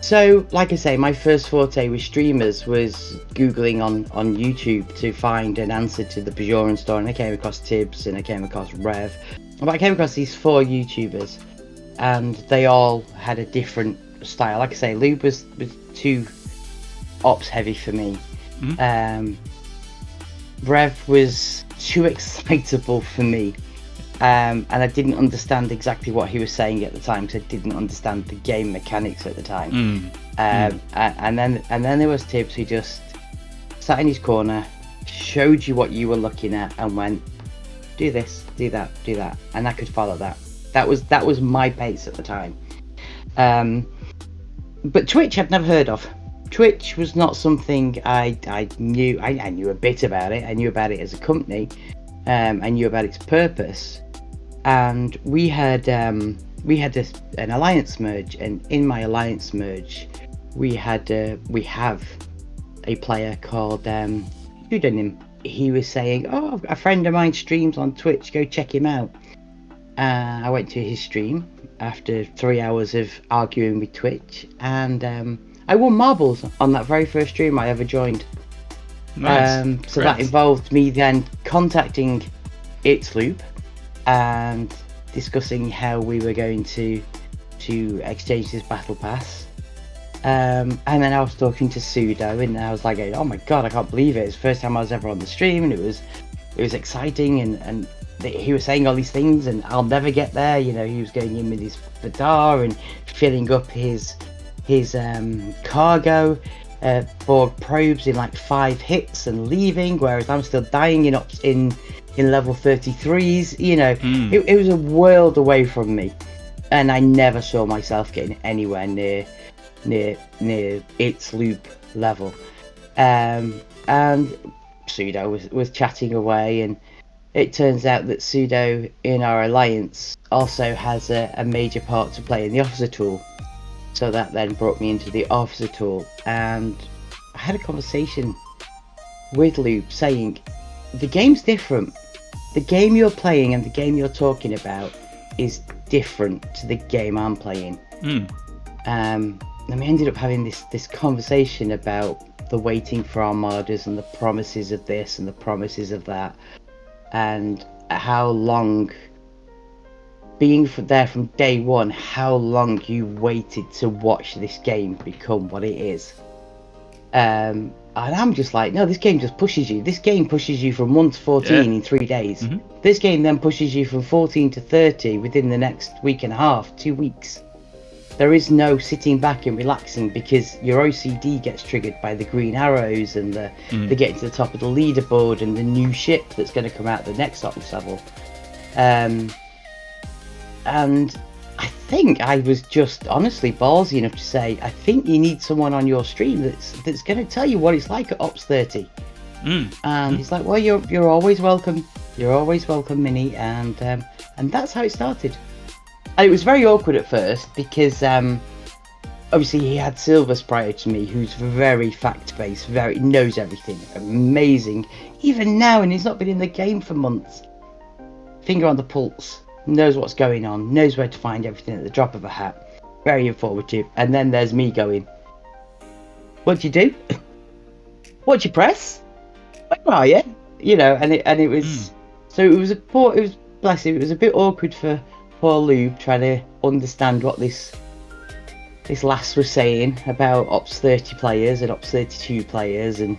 So, like I say, my first forte with streamers was Googling on YouTube to find an answer to the Bajoran story, and I came across Tibbs and I came across Rev. But I came across these 4 YouTubers, and they all had a different style. Like I say, Lube was too ops heavy for me. Rev was too excitable for me. And I didn't understand exactly what he was saying at the time, because I didn't understand the game mechanics at the time. And then there was Tibbs, who just sat in his corner, showed you what you were looking at, and went, "Do this, do that, do that," and I could follow that. That was my pace at the time. But Twitch I'd never heard of. Twitch was not something I knew. I knew a bit about it. I knew about it as a company. I knew about its purpose. And we had an alliance merge, and in my alliance merge, we have a player called Pseudonym. He was saying, "Oh, a friend of mine streams on Twitch. Go check him out." I went to his stream after 3 hours of arguing with Twitch, and I won marbles on that very first stream I ever joined. Nice. So that involved me then contacting It's Loop and discussing how we were going to exchange this battle pass. And then I was talking to Sudo, and I was like, "Oh my god, I can't believe it! It's the first time I was ever on the stream, and it was exciting." And he was saying all these things, and I'll never get there. You know, he was going in with his Vidar and filling up his cargo for probes in like 5 hits and leaving, whereas I'm still dying in level 33s. You know, it was a world away from me, and I never saw myself getting anywhere near its loop level. And Pseudo was chatting away, and it turns out that Pseudo in our alliance also has a major part to play in the officer tool. So that then brought me into the officer tool, and I had a conversation with Lube saying, the game's different. The game you're playing and the game you're talking about is different to the game I'm playing. And we ended up having this conversation about the waiting for armadas and the promises of this and the promises of that, and how long, being there from day one, how long you waited to watch this game become what it is. And I'm just like, no, this game just pushes you. This game pushes you from 1 to 14 in 3 days. This game then pushes you from 14 to 30 within the next week and a half, 2 weeks. There is no sitting back and relaxing, because your OCD gets triggered by the green arrows and the getting to the top of the leaderboard and the new ship that's going to come out the next Ops level. And I think I was just honestly ballsy enough to say, I think you need someone on your stream that's going to tell you what it's like at Ops 30. And he's like, well, you're always welcome. You're always welcome, Mini. And that's how it started. And it was very awkward at first, because obviously he had Silvers prior to me, who's very fact-based, very knows everything, amazing. Even now, and he's not been in the game for months. Finger on the pulse. Knows what's going on, knows where to find everything at the drop of a hat. Very informative. And then there's me going, what do you do? What do you press? Where are you? You know, and it was so it was bless him, it was a bit awkward for poor Lube trying to understand what this lass was saying about Ops 30 players and Ops 32 players, and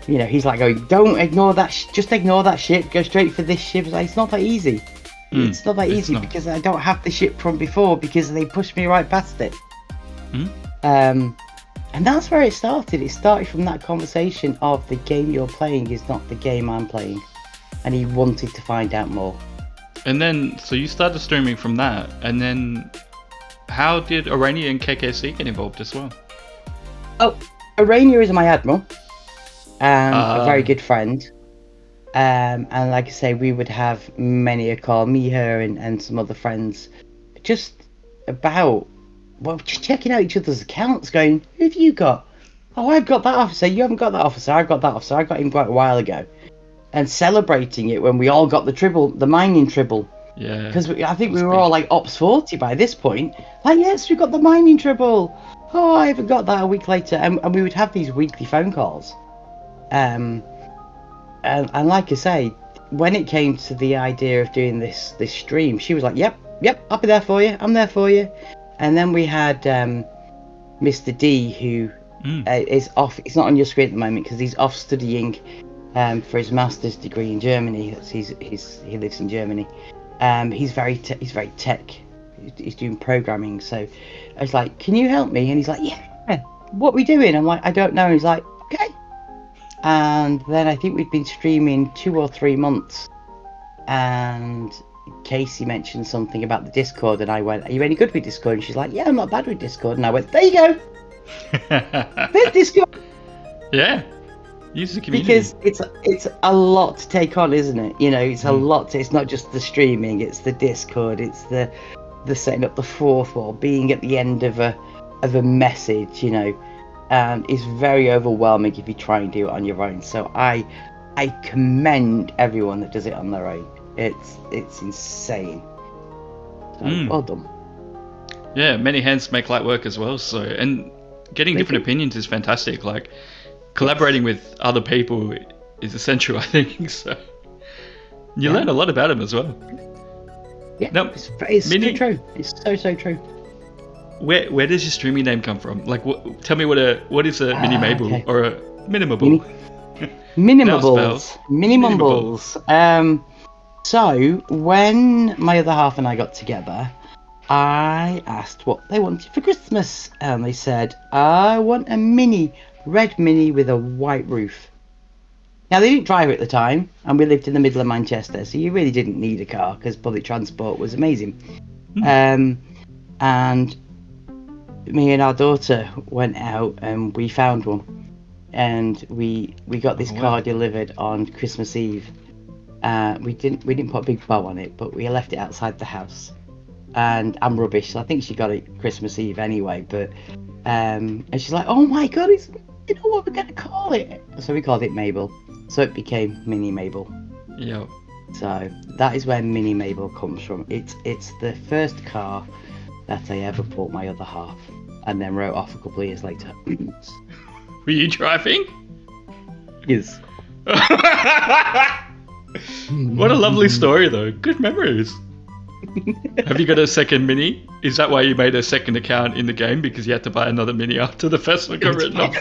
you know, he's like going, don't ignore that, just ignore that ship, go straight for this ship. It's like, it's not that easy. It's not that easy, because I don't have the ship from before, because they pushed me right past it. And that's where it started. It started from that conversation of the game you're playing is not the game I'm playing. And he wanted to find out more. And then, so you started streaming from that, and then how did Orania and KKC get involved as well? Oh, Orania is my admiral, a very good friend. And like I say, we would have many a call, me, her, and some other friends, just about, well, just checking out each other's accounts, going, who have you got? Oh, I've got that officer, you haven't got that officer, I've got that officer, I got him quite a while ago. And celebrating it when we all got the mining tribble. Yeah. Because I think we were all like Ops 40 by this point. Like, yes, we got the mining tribble. Oh, I haven't got that a week later. And we would have these weekly phone calls. And like I say, when it came to the idea of doing this stream, she was like, yep, I'll be there for you. I'm there for you. And then we had Mr. D, who is off. He's not on your screen at the moment because he's off studying for his master's degree in Germany. He lives in Germany. He's very tech. He's doing programming. So I was like, can you help me? And he's like, yeah. What are we doing? I'm like, I don't know. And he's like, okay. And then I think we'd been streaming 2 or 3 months, and Casey mentioned something about the Discord, and I went, are you any good with Discord? And she's like, yeah, I'm not bad with Discord. And I went, there you go. There's Discord. Yeah. Use the community. Because it's a lot to take on, isn't it? You know, it's a lot. It's not just the streaming, it's the Discord, it's the setting up the fourth wall, being at the end of a message, you know. And it's very overwhelming if you try and do it on your own. So I commend everyone that does it on their own. It's insane. So, well done. Yeah, many hands make light work as well. So, and getting different opinions is fantastic. Like, collaborating with other people is essential, I think. So you learn a lot about them as well. Yeah, now, it's so true. It's so true. Where does your streaming name come from? Like, tell me what is a Minimable or a Minimable? Minimables. Minimumbles. So when my other half and I got together, I asked what they wanted for Christmas, and they said, I want a red mini with a white roof. Now, they didn't drive it at the time, and we lived in the middle of Manchester, so you really didn't need a car because public transport was amazing. And me and our daughter went out and we found one, and we got this car delivered on Christmas Eve. We didn't put a big bow on it, but we left it outside the house. and I'm rubbish. So I think she got it Christmas Eve anyway. But and she's like, "Oh my god, it's you know what we're gonna call it?" So we called it Mabel. So it became Mini Mabel. Yep. So that is where Mini Mabel comes from. It's the first car that I ever bought my other half, and then wrote off a couple of years later. Were you driving? Yes. What a lovely story, though. Good memories. Have you got a second Mini? Is that why you made a second account in the game? Because you had to buy another Mini after the first one got written off?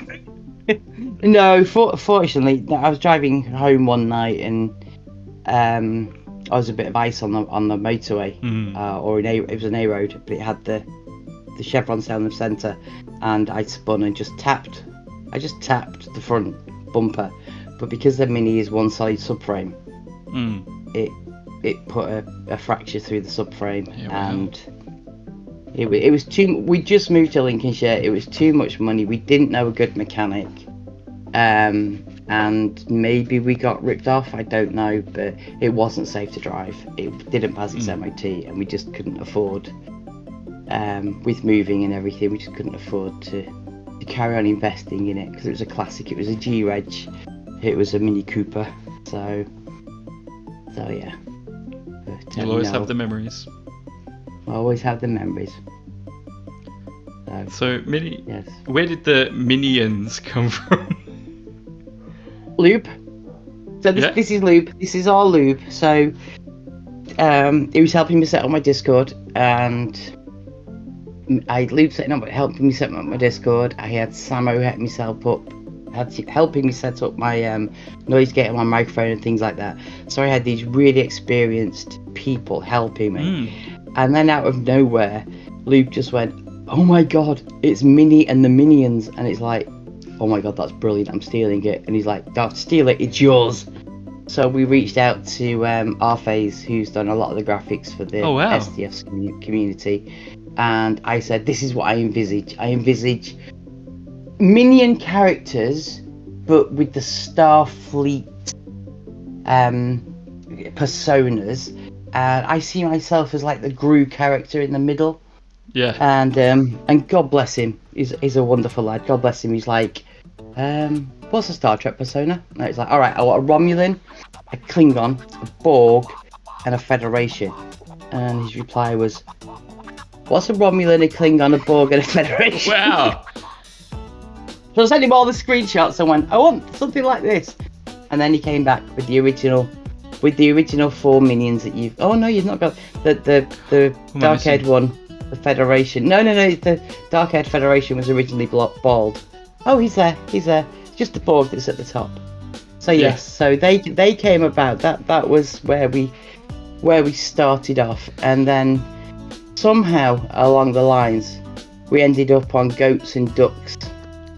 No, fortunately, I was driving home one night and I was a bit of ice on the motorway, or it was an A road, but it had the chevrons down the centre, and I spun and just tapped the front bumper, but because the Mini is one side subframe, it put a fracture through the subframe, and it was too. We just moved to Lincolnshire. It was too much money. We didn't know a good mechanic, and maybe we got ripped off. I don't know, but it wasn't safe to drive. It didn't pass its MOT, and we just couldn't afford. With moving and everything, we just couldn't afford to carry on investing in it because it was a classic. It was a G-Reg. It was a Mini Cooper. So yeah. But, You'll always have the memories. I always have the memories. So Mini. Yes. Where did the Minions come from? Lube. So this is Lube. This is all Lube. So he was helping me set up my Discord, and Lube helping me set up my Discord. I had Samo helping me set up my noise gate on my microphone and things like that. So I had these really experienced people helping me, and then out of nowhere, Lube just went, "Oh my god, it's Mini and the Minions," and it's like, "Oh my god, that's brilliant! I'm stealing it." And he's like, "Don't steal it, it's yours." So we reached out to Arphase, who's done a lot of the graphics for the STFC community, and I said, "This is what I envisage. I envisage Minion characters, but with the Starfleet personas, and I see myself as like the Gru character in the middle." Yeah. And God bless him. He's a wonderful lad. God bless him. He's like, what's a Star Trek persona? And it's like, all right, I want a Romulan, a Klingon, a Borg, and a Federation. And his reply was, what's a Romulan, a Klingon, a Borg, and a Federation? Wow. So I sent him all the screenshots and went, I want something like this. And then he came back with the original 4 minions that you've. Oh no, you've not got the dark-haired one. The Federation. No. The dark-haired Federation was originally bald. Oh, he's there. Just the Borg that's at the top. So yes, so they came about. That was where we started off, and then somehow along the lines we ended up on goats and ducks.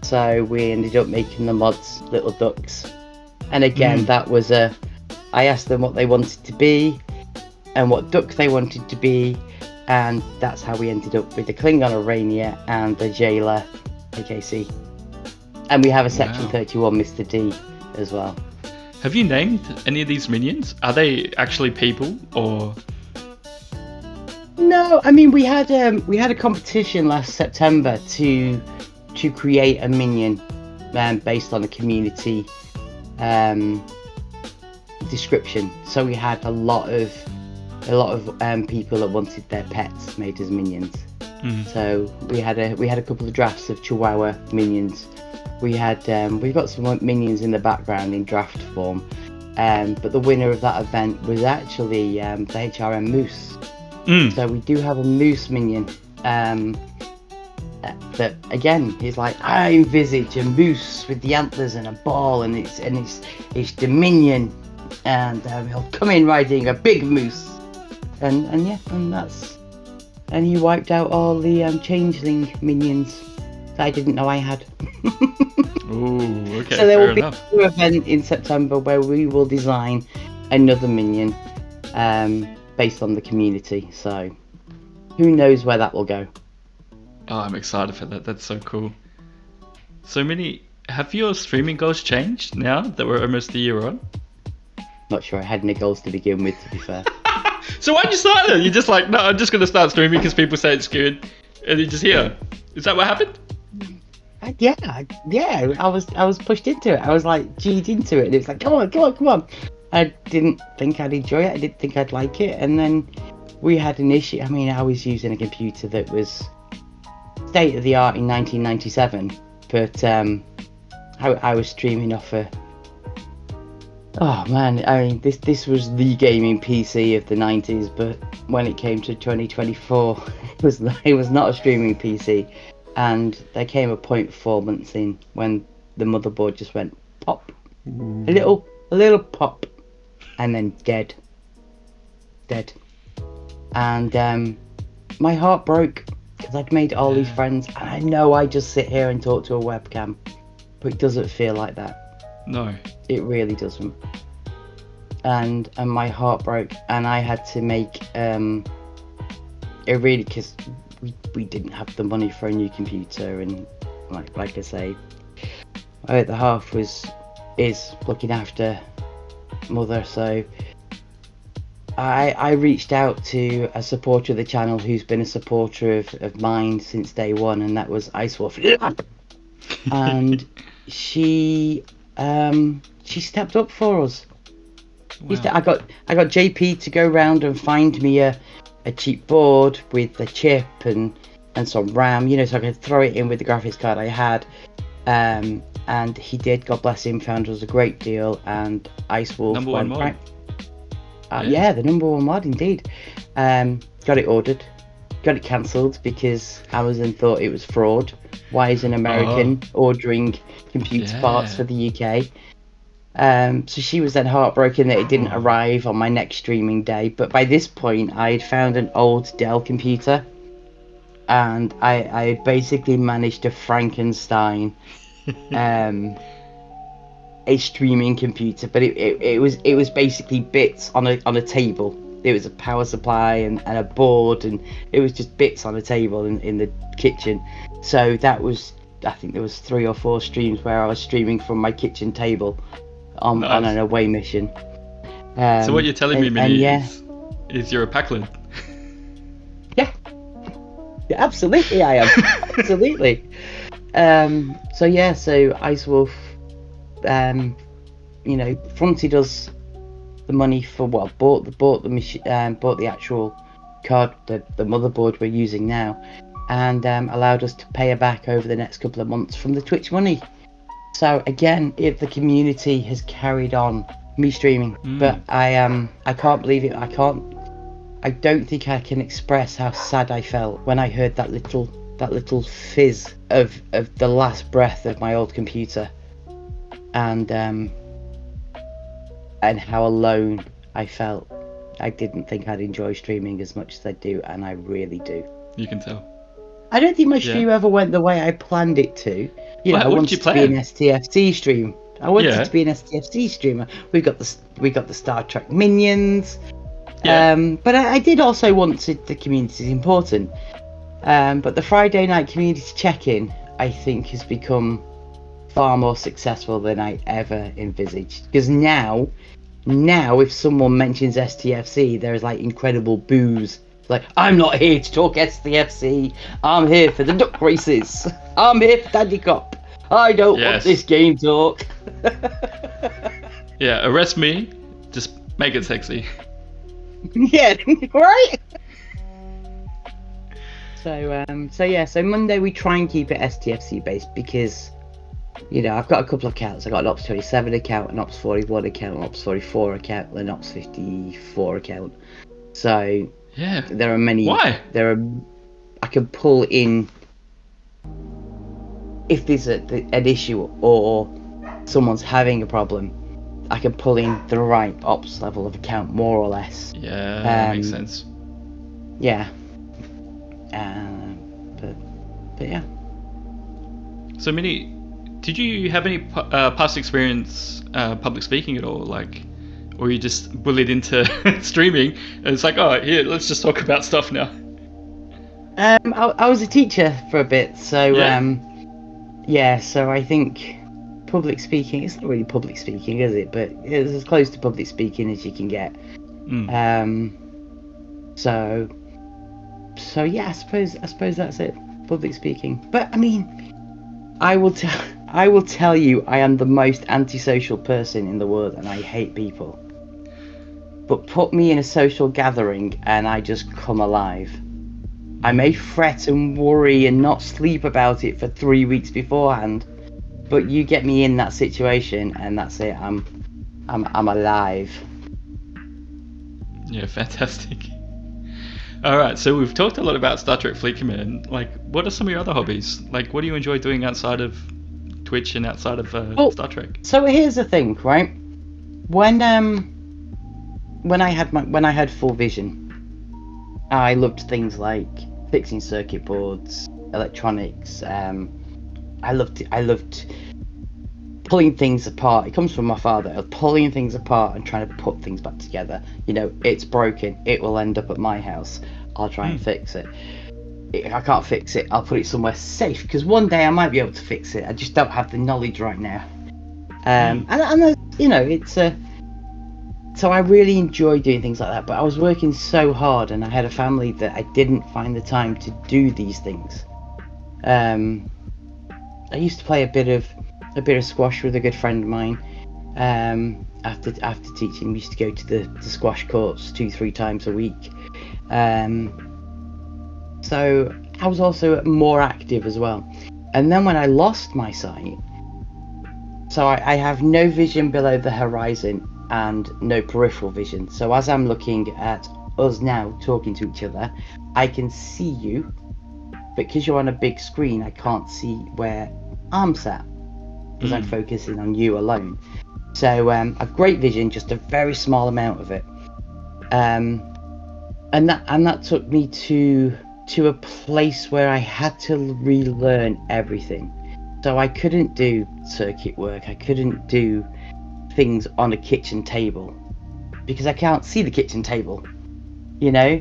So we ended up making the mods little ducks, and again that was I asked them what they wanted to be and what duck they wanted to be. And that's how we ended up with the Klingon Arania and the Jailer AKC. And we have a Section 31 Mr. D as well. Have you named any of these minions? Are they actually people or? No, I mean we had a competition last September to create a minion based on a community description. So we had a lot of people that wanted their pets made as minions. So we had a couple of drafts of Chihuahua minions. We've got some minions in the background in draft form, but the winner of that event was actually the HRM Moose. So we do have a Moose minion that again is like, I envisage a moose with the antlers and a ball, and it's Dominion, and he'll come in riding a big moose. And he wiped out all the changeling minions that I didn't know I had. Ooh, okay. So there will be enough. a new event in September where we will design another minion based on the community. So who knows where that will go? Oh, I'm excited for that. That's so cool. So Mini, have your streaming goals changed now that we're almost a year on? Not sure I had any goals to begin with, to be fair. So why'd you start it? You're just like, no, I'm just gonna start streaming because people say it's good, and you're just here. Is that what happened? Yeah. I was pushed into it. I was like G'd into it, and it was like, come on. I didn't think I'd enjoy it. I didn't think I'd like it, and then we had an issue. I mean, I was using a computer that was state of the art in 1997, but I was streaming off a. Oh man, I mean, this was the gaming PC of the 90s, but when it came to 2024, it was not a streaming PC, and there came a point 4 months in when the motherboard just went pop, a little pop, and then dead, and my heart broke because I'd made all these friends, and I know I just sit here and talk to a webcam, but it doesn't feel like that. No. It really doesn't. And my heart broke, and I had to make it really, because we didn't have the money for a new computer, and like I say, my other half is looking after mother, so I reached out to a supporter of the channel who's been a supporter of mine since day one, and that was Icewolf. And she stepped up for us. Wow. I got JP to go round and find me a cheap board with a chip and some RAM, so I could throw it in with the graphics card I had. And he did, God bless him, found us a great deal, and Icewolf Number one mod. Right. Yeah, the number one mod indeed. Got it ordered, got it cancelled because Amazon thought it was fraud. Why is an American ordering computer parts for the UK? So she was then heartbroken that it didn't arrive on my next streaming day. But by this point, I had found an old Dell computer, and I had basically managed to Frankenstein a streaming computer. But it was basically bits on a table. It was a power supply and a board, and it was just bits on a table in the kitchen. So that was, I think there was 3 or 4 streams where I was streaming from my kitchen table on an away mission. So what you're telling me, Minnie, is you're a Packland. Yeah, absolutely I am. Absolutely. So Icewolf, fronted us the money for bought the machine, bought the actual card, the motherboard we're using now, and allowed us to pay her back over the next couple of months from the Twitch money. So again, the community has carried on me streaming, but I can't believe it. I don't think I can express how sad I felt when I heard that little fizz of the last breath of my old computer, and how alone I felt. I didn't think I'd enjoy streaming as much as I do, and I really do. You can tell. I don't think my stream ever went the way I planned it to. I wanted to be an STFC stream. I wanted to be an STFC streamer. We got the Star Trek minions. But I did also want the community is important. But the Friday night community check-in, I think, has become far more successful than I ever envisaged. Because now if someone mentions STFC, there's like incredible boos. Like, I'm not here to talk STFC. I'm here for the duck races. I'm here for Daddy Cop. I don't want this game talk. Yeah, arrest me. Just make it sexy. Yeah, right? So Monday we try and keep it STFC based because, I've got a couple of accounts. I've got an Ops 27 account, an Ops 41 account, an Ops 44 account, and an Ops 54 account. So there are many. Why? I can pull in if there's an issue or someone's having a problem. I can pull in the right ops level of account, more or less. Yeah, that makes sense. Yeah. But yeah. So, Minnie, did you have any past experience public speaking at all? Or you just bullied into streaming and it's like, oh, here, let's just talk about stuff now? I was a teacher for a bit, so so I think public speaking, it's not really public speaking, is it? But it's as close to public speaking as you can get. So yeah, I suppose that's it. Public speaking. But I mean, I will tell you, I am the most antisocial person in the world, and I hate people. But put me in a social gathering, and I just come alive. I may fret and worry and not sleep about it for 3 weeks beforehand, but you get me in that situation, and that's it. I'm alive. Yeah, fantastic. All right, so we've talked a lot about Star Trek Fleet Command. Like, what are some of your other hobbies? Like, what do you enjoy doing outside of Twitch and outside of Star Trek? So here's the thing, right? When I had full vision, I loved things like fixing circuit boards, electronics. I loved pulling things apart. It comes from my father. Pulling things apart and trying to put things back together. You know, it's broken. It will end up at my house. I'll try and fix it. If I can't fix it, I'll put it somewhere safe, because one day I might be able to fix it. I just don't have the knowledge right now. And you know, it's so I really enjoy doing things like that. But I was working so hard, and I had a family that I didn't find the time to do these things. I used to play a bit of squash with a good friend of mine. After teaching, we used to go to the squash courts 2-3 times a week. So I was also more active as well. And then when I lost my sight, so I have no vision below the horizon and no peripheral vision. So as I'm looking at us now talking to each other, I can see you, but because you're on a big screen, I can't see where I'm sat, because I'm focusing on you alone. So I've great vision, just a very small amount of it. And that took me to a place where I had to relearn everything. So I couldn't do circuit work, I couldn't do things on a kitchen table, because I can't see the kitchen table, you know?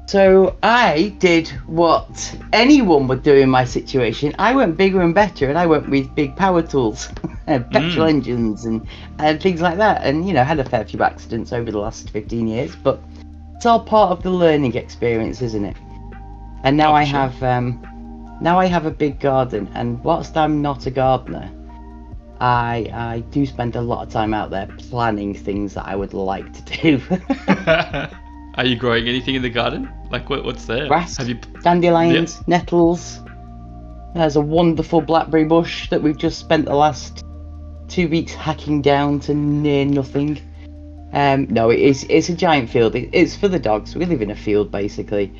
So I did what anyone would do in my situation. I went bigger and better, and I went with big power tools, petrol engines and things like that. And, you know, had a fair few accidents over the last 15 years, but it's all part of the learning experience, isn't it? And now I have a big garden, and whilst I'm not a gardener, I do spend a lot of time out there planning things that I would like to do. Are you growing anything in the garden? Like, what's there? Grass, dandelions, nettles. There's a wonderful blackberry bush that we've just spent the last 2 weeks hacking down to near nothing. No, it's a giant field. It's for the dogs. We live in a field, basically.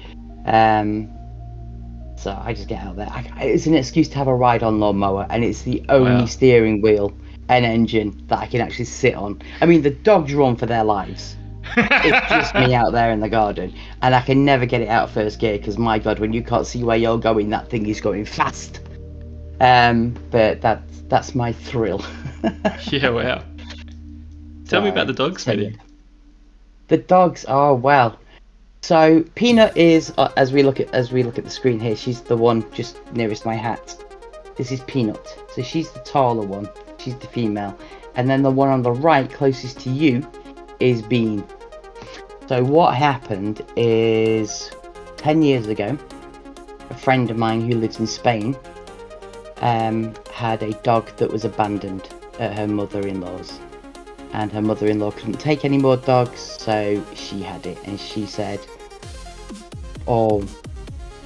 So I just get out there. It's an excuse to have a ride on lawnmower, and it's the only steering wheel and engine that I can actually sit on. I mean, the dogs run for their lives. It's just me out there in the garden, and I can never get it out of first gear, because my god, when you can't see where you're going, that thing is going fast. But that's my thrill. Yeah, wow. Tell me about the dogs, Smitty. The dogs are, well, so Peanut is, as we look at the screen here, she's the one just nearest my hat. This is Peanut, so she's the taller one, she's the female, and then the one on the right closest to you is Bean. So what happened is 10 years ago, a friend of mine who lives in Spain had a dog that was abandoned at her mother-in-law's, and her mother-in-law couldn't take any more dogs, so she had it, and she said, "Oh,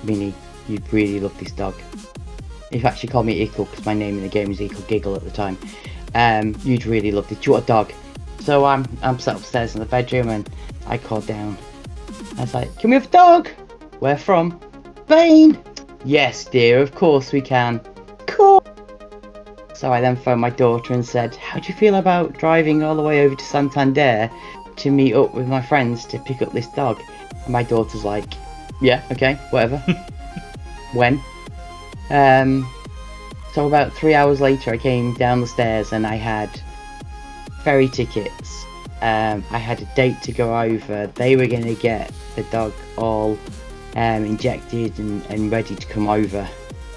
Minnie, you'd really love this dog." In fact, she called me Ickle, because my name in the game was Ickle Giggle at the time. "You'd really love this. Do you want a dog?" So I'm sat upstairs in the bedroom, and I called down. I was like, "Can we have a dog?" "Where from?" "Spain." "Yes, dear, of course we can." "Cool." So I then phoned my daughter and said, "How do you feel about driving all the way over to Santander to meet up with my friends to pick up this dog?" And my daughter's like, "Yeah, okay, whatever." When? So about 3 hours later, I came down the stairs, and I had ferry tickets. I had a date to go over. They were going to get the dog all injected and ready to come over.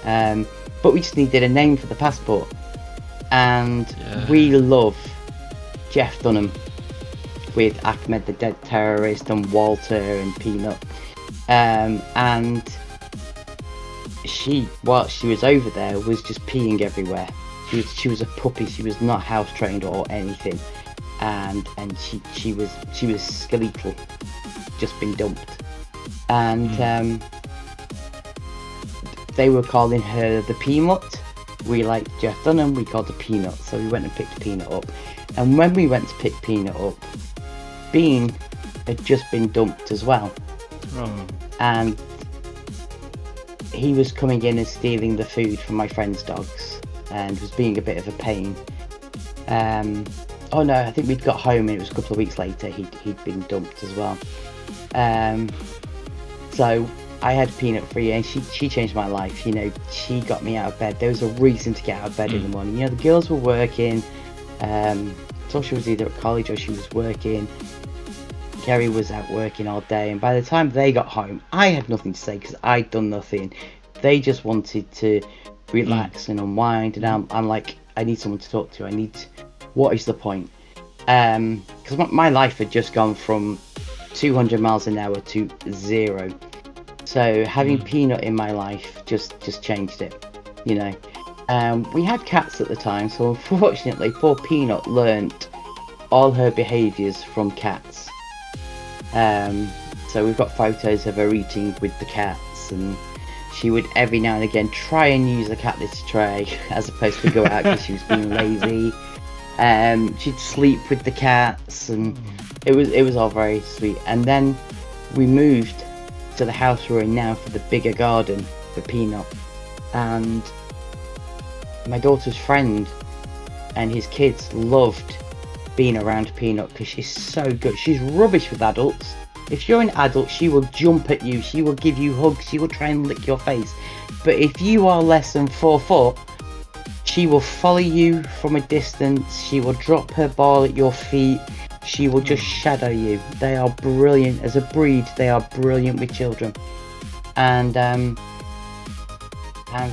But we just needed a name for the passport. And we love Jeff Dunham with Ahmed the dead terrorist and Walter and Peanut. And she, while she was over there, was just peeing everywhere. She was a puppy. She was not house trained or anything, and she was skeletal, just been dumped, and they were calling her the Peanut. We liked Jeff Dunham. We called her Peanut, so we went and picked Peanut up. And when we went to pick Peanut up, Bean had just been dumped as well. Oh. And he was coming in and stealing the food from my friend's dogs and was being a bit of a pain. Oh no, I think we'd got home and it was a couple of weeks later he'd been dumped as well. So I had Peanut free and she changed my life. You know, she got me out of bed. There was a reason to get out of bed in the morning. You know, the girls were working. So she was either at college or she was working. Kerry was out working all day, and by the time they got home, I had nothing to say because I'd done nothing. They just wanted to relax and unwind, and I'm like, I need someone to talk to. What is the point? Because my life had just gone from 200 miles an hour to 0. So having Peanut in my life just changed it, you know. We had cats at the time, so unfortunately poor Peanut learnt all her behaviours from cats. So we've got photos of her eating with the cats, and she would every now and again try and use the cat litter tray as opposed to go out because she was being lazy. She'd sleep with the cats, and it was all very sweet. And then we moved to the house we're in now for the bigger garden for Peanut, and my daughter's friend and his kids loved being around Peanut because she's so good. She's rubbish with adults. If you're an adult, she will jump at you, she will give you hugs, she will try and lick your face. But if you are less than 4 foot, she will follow you from a distance, she will drop her ball at your feet, she will just shadow you. They are brilliant. As a breed, they are brilliant with children. And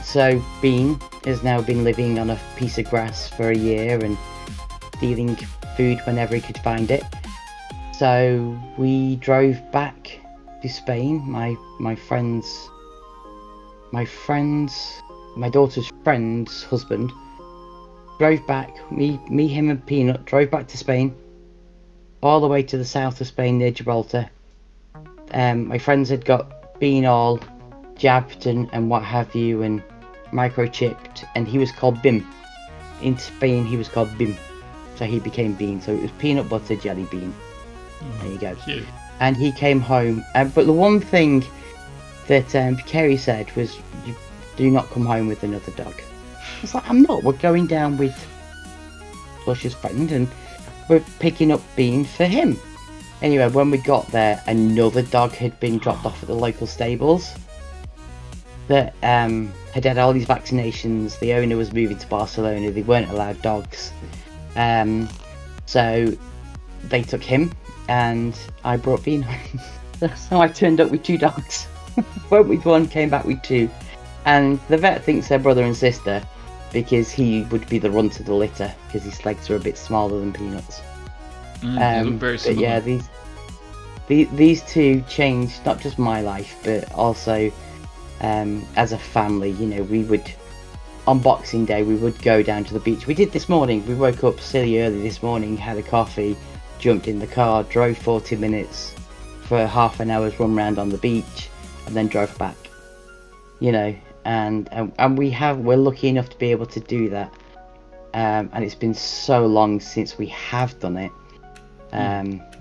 so Bean has now been living on a piece of grass for a year and stealing food whenever he could find it. So we drove back to Spain. My daughter's friend's husband drove back. Me, him and Peanut drove back to Spain, all the way to the south of Spain near Gibraltar. My friends had got Bean all jabbed and what have you, and microchipped, and he was called Bim. In Spain he was called Bim, so he became Bean. So it was peanut butter jelly bean. There you go. Cute. And he came home, but the one thing that Kerry said was, you do not come home with another dog. I was like, I'm not, we're going down with Bush's friend and we're picking up Bean for him. Anyway, when we got there, another dog had been dropped off at the local stables that had all these vaccinations. The owner was moving to Barcelona, they weren't allowed dogs. So they took him and I brought Bean home. So I turned up with 2 dogs. Went with 1, came back with 2. And the vet thinks they're brother and sister because he would be the runt of the litter because his legs are a bit smaller than Peanut's. They look very similar. But yeah, these 2 changed not just my life but also as a family. You know, we would, on Boxing Day, we would go down to the beach. We did this morning. We woke up silly early this morning, had a coffee, jumped in the car, drove 40 minutes for half an hour's run round on the beach, and then drove back. You know, and we're lucky enough to be able to do that. And it's been so long since we have done it,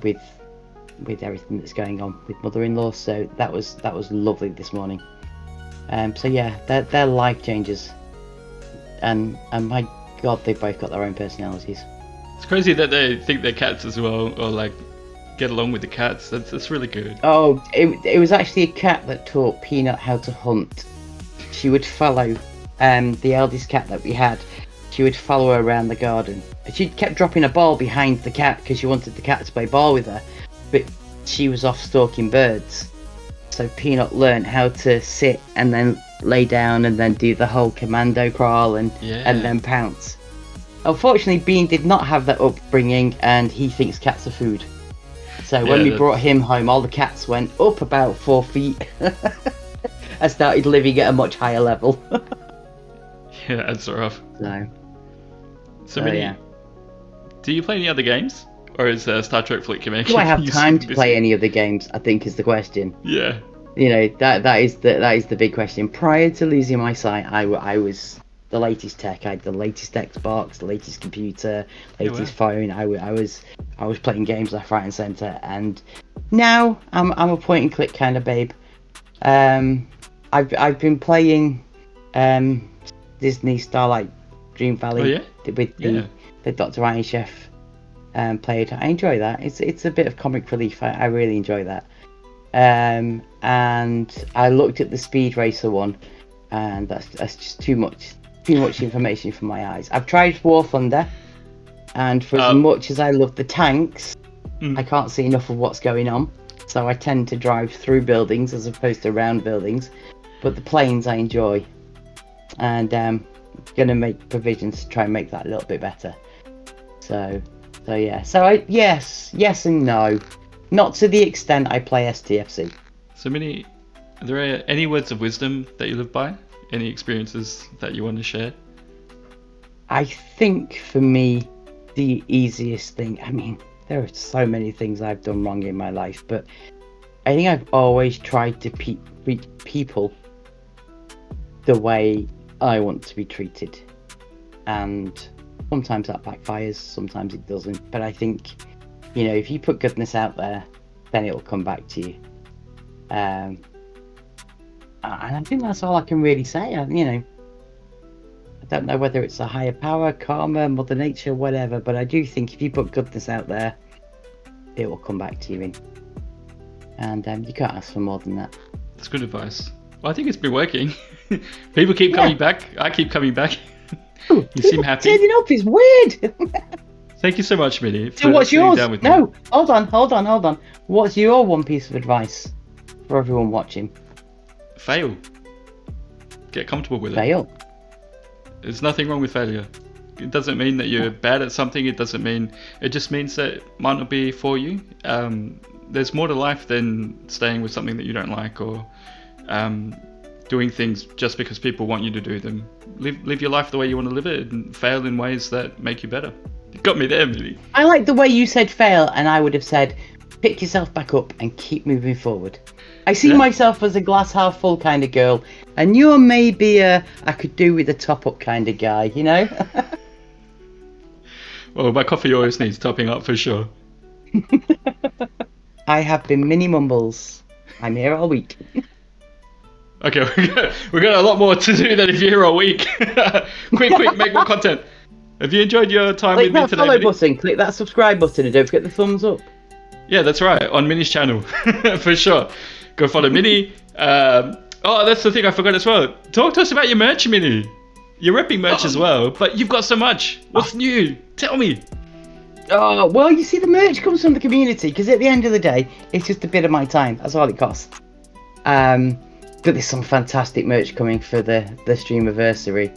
with everything that's going on with mother-in-law. So that was lovely this morning. So yeah, they're life changers, and my God, they've both got their own personalities. It's crazy that they think they're cats as well, or like get along with the cats. That's really good. Oh, it was actually a cat that taught Peanut how to hunt. She would follow the eldest cat that we had. She would follow her around the garden. She kept dropping a ball behind the cat because she wanted the cat to play ball with her, but she was off stalking birds. So Peanut learned how to sit and then lay down and then do the whole commando crawl and then pounce. Unfortunately, Bean did not have that upbringing and he thinks cats are food. So when we brought him home, all the cats went up about 4 feet. I started living at a much higher level. Yeah, that's rough. So Minnie, yeah. do you play any other games? Or is Star Trek Fleet Command? Do I have time to play any of the games? I think is the question. Yeah. You know, that is the big question. Prior to losing my sight, I was the latest tech. I had the latest Xbox, the latest computer, latest phone. I was playing games left, right, and centre. And now I'm a point and click kind of babe. I've been playing Disney Starlight Dream Valley with the Dr. Iron Chef played. I enjoy that. It's a bit of comic relief. I really enjoy that. And I looked at the Speed Racer one, and that's just too much information for my eyes. I've tried War Thunder, and for as much as I love the tanks, I can't see enough of what's going on. So I tend to drive through buildings as opposed to around buildings. But the planes I enjoy, and gonna make provisions to try and make that a little bit better. So yeah. So yes and no. Not to the extent I play STFC. So Minnie, are there any words of wisdom that you live by? Any experiences that you want to share? I think for me, the easiest thing, I mean, there are so many things I've done wrong in my life, but I think I've always tried to treat people the way I want to be treated. And sometimes that backfires, sometimes it doesn't. But I think, you know, if you put goodness out there, then it will come back to you. And I think that's all I can really say. I don't know whether it's a higher power, karma, Mother Nature, whatever, but I do think if you put goodness out there, it will come back to you. And you can't ask for more than that. That's good advice. Well, I think it's been working. People keep coming back. I keep coming back. You seem happy. Turning up is weird. Thank you so much, Minnie. So what's yours? No, hold on. What's your one piece of advice for everyone watching? Fail. Get comfortable with it. Fail. There's nothing wrong with failure. It doesn't mean that you're bad at something. It just means that it might not be for you. There's more to life than staying with something that you don't like, or doing things just because people want you to do them. Live your life the way you want to live it, and fail in ways that make you better. You got me there, Minnie. I like the way you said fail, and I would have said pick yourself back up and keep moving forward. I see myself as a glass half full kind of girl, and you're maybe I could do with a top up kind of guy, you know? Well, my coffee always needs topping up for sure. I have been Mini Mumbles. I'm here all week. Okay, we got a lot more to do than if you're here all week. quick, make more content. Have you enjoyed your time with me today? Click that follow button, click that subscribe button, and don't forget the thumbs up. Yeah, that's right, on Minnie's channel, for sure. Go follow Minnie. That's the thing I forgot as well. Talk to us about your merch, Minnie. You're repping merch as well, but you've got so much. What's new? Tell me. Oh, well, you see, the merch comes from the community, because at the end of the day, it's just a bit of my time. That's all it costs. But there's some fantastic merch coming for the Streamiversary.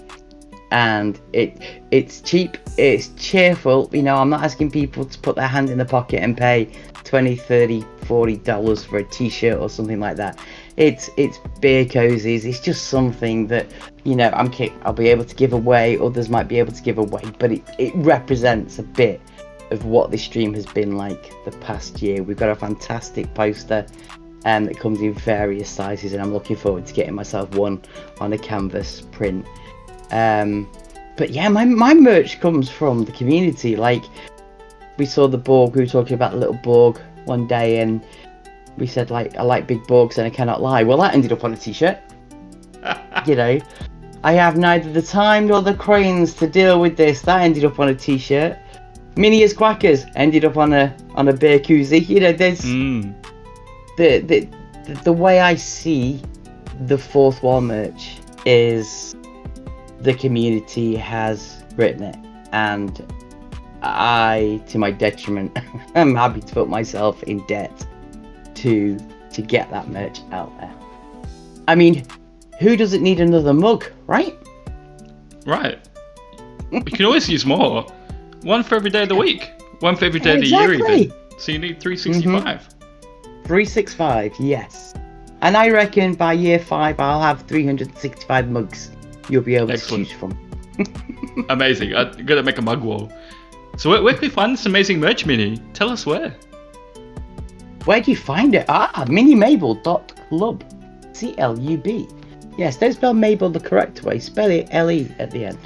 And it's cheap, it's cheerful. You know, I'm not asking people to put their hand in the pocket and pay $20, $30, $40 for a t-shirt or something like that. It's beer cozies. It's just something that, you know, I'll be able to give away, others might be able to give away, but it represents a bit of what this stream has been like the past year. We've got a fantastic poster that comes in various sizes, and I'm looking forward to getting myself one on a canvas print. But yeah, my merch comes from the community. Like, we saw the Borg, we were talking about the little Borg one day, and we said, like, I like big Borgs and I cannot lie. Well, that ended up on a t-shirt. You know, I have neither the time nor the cranes to deal with this. That ended up on a t-shirt. Minnie as Quackers ended up on a beer koozie. You know, there's the way I see the Fourth Wall merch is the community has written it, and I, to my detriment, am happy to put myself in debt to get that merch out there. I mean, who doesn't need another mug, right? Right. You can always use more. One for every day of the week. One for every day of the year, even. So you need 365. 365, yes. And I reckon by year 5 I'll have 365 mugs you'll be able Excellent. to choose from. Amazing. I'm gonna make a mug wall. So where can we find this amazing merch, Mini? Tell us where. Where do you find it? Minimable.club. CLUB. Yes, don't spell Mabel the correct way. Spell it LE at the end.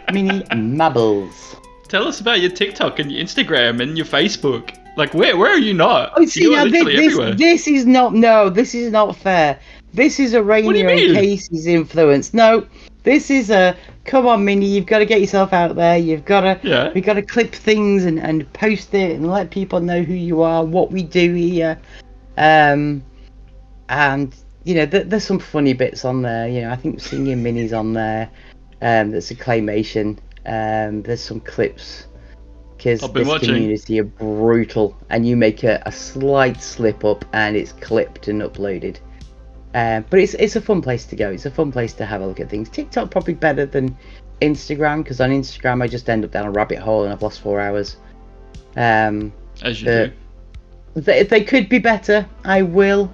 Minimabbles. Tell us about your TikTok and your Instagram and your Facebook. Like, where are you not? Oh, see, You are now literally everywhere. this is not fair. This is a Rainier and mean? Casey's influence. No, this is a, come on, Minnie, you've got to get yourself out there. We've got to clip things and post it and let people know who you are, what we do here. And, you know, there's some funny bits on there. You know, I think Singing Minnie's on there. There's a claymation. There's some clips. Because this community are brutal, and you make a slight slip up and it's clipped and uploaded. But it's a fun place to go. It's a fun place to have a look at things. TikTok probably better than Instagram, because on Instagram I just end up down a rabbit hole and I've lost 4 hours. As you do. They could be better. I will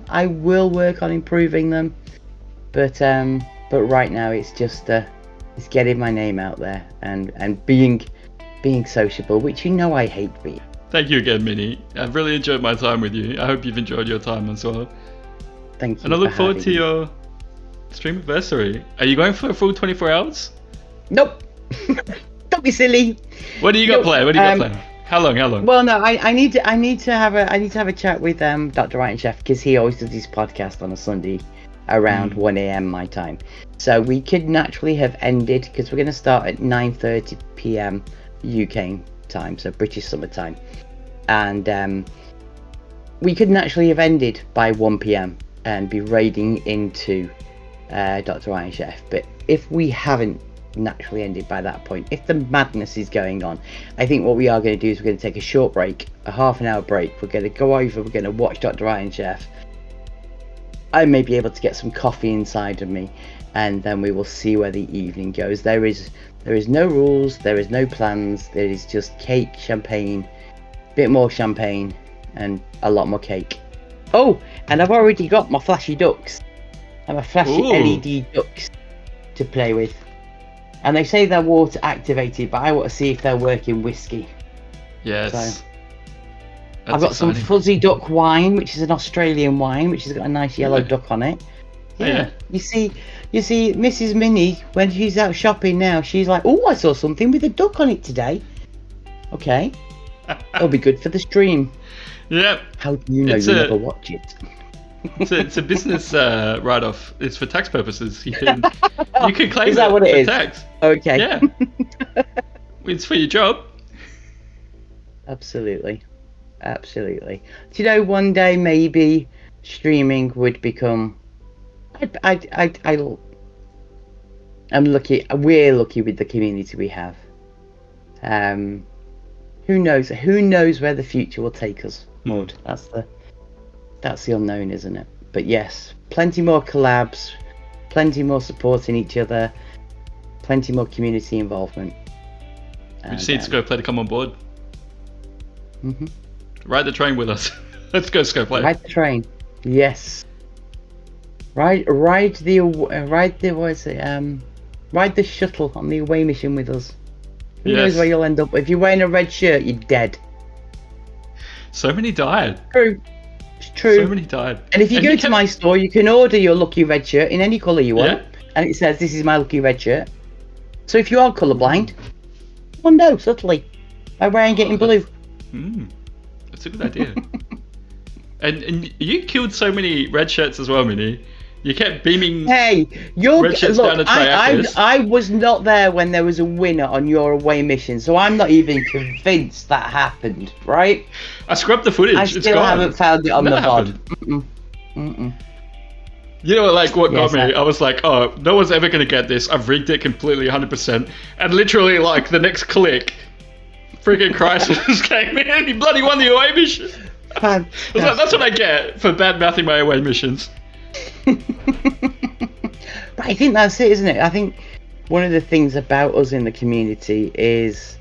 work on improving them. But right now it's just it's getting my name out there and being sociable, which you know I hate being. Thank you again, Minnie. I've really enjoyed my time with you. I hope you've enjoyed your time as well. Thank you. And I look forward to your stream anniversary. Are you going for a full 24 hours? Nope. Don't be silly. What do you got planned? How long? Well, no, I need to have a chat with Dr. Ryan Chef, because he always does his podcast on a Sunday around 1 a.m. my time. So we could naturally have ended, because we're going to start at 9:30 p.m. UK time, so British summer time, and we could naturally have ended by 1 p.m. and be raiding into Dr. Ryan Chef. But if we haven't naturally ended by that point, if the madness is going on, I think what we are going to do is we're going to take a short break, a half an hour break. We're going to go over, we're going to watch Dr. Ryan Chef. I may be able to get some coffee inside of me, and then we will see where the evening goes. There is no rules, there is no plans, there is just cake, champagne, bit more champagne, and a lot more cake. Oh, and I've already got my flashy ducks. And my flashy LED ducks to play with. And they say they're water activated, but I want to see if they're working whiskey. Yes. So, I've got some fuzzy duck wine, which is an Australian wine, which has got a nice yellow duck on it. Yeah. You see, Mrs. Minnie, when she's out shopping now, she's like, "Oh, I saw something with a duck on it today." Okay, it'll be good for the stream. Yep. How do you know you never watch it? It's a business write-off. It's for tax purposes. You can claim is that what it for is? Tax. Okay. Yeah. It's for your job. Absolutely. Do you know, one day maybe streaming would become. I'm lucky. We're lucky with the community we have. Who knows? Who knows where the future will take us, Maud? That's the unknown, isn't it? But yes, plenty more collabs, plenty more supporting each other, plenty more community involvement. We just need to go play to come on board. Mm-hmm. Ride the train with us. Let's go play. Ride the train. Yes. Ride the shuttle on the away mission with us. Who knows where you'll end up? If you're wearing a red shirt, you're dead. So many died. True. It's true. So many died. And if you go to my store, you can order your lucky red shirt in any colour you want. And it says, "This is my lucky red shirt." So if you are colourblind, one know subtly by wearing it in blue. That's a good idea. and you killed so many red shirts as well, Minnie. You kept beaming red shirts down a Triacus. I was not there when there was a winner on your away mission, so I'm not even convinced that happened, right? I scrubbed the footage. I still haven't found it on the VOD. You know, like, what got me? I was like, oh, no one's ever going to get this. I've rigged it completely 100%. And literally, like, the next click, freaking Crisis came in. He bloody won the away mission. I was like, that's what I get for bad-mouthing my away missions. But I think that's it, isn't it? I think one of the things about us in the community is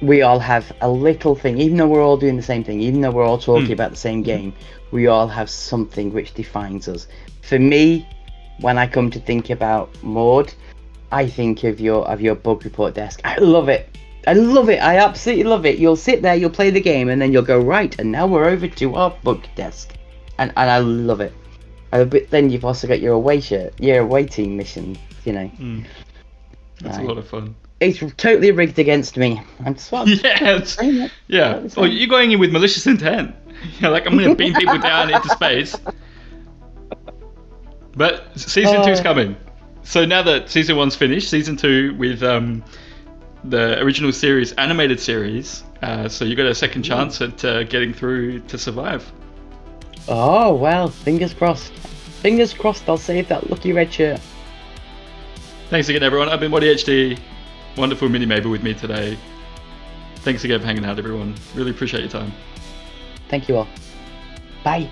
we all have a little thing, even though we're all doing the same thing, even though we're all talking about the same game, we all have something which defines us. For me, when I come to think about Mord, I think of your bug report desk. I love it. I absolutely love it. You'll sit there, you'll play the game, and then you'll go, right, and now we're over to our bug desk. And I love it. But then you've also got your away team mission, you know. That's a lot of fun. It's totally rigged against me. I'm swapped. Yeah. Well, you're going in with malicious intent. You're like, I'm going to beam people down into space. But season 2's coming. So now that season 1's finished, season 2 with the original series, animated series, so you got a second chance at getting through to survive. Oh, well, fingers crossed. Fingers crossed I'll save that lucky red shirt. Thanks again, everyone. I've been MorDHD. Wonderful Minimable with me today. Thanks again for hanging out, everyone. Really appreciate your time. Thank you all. Bye.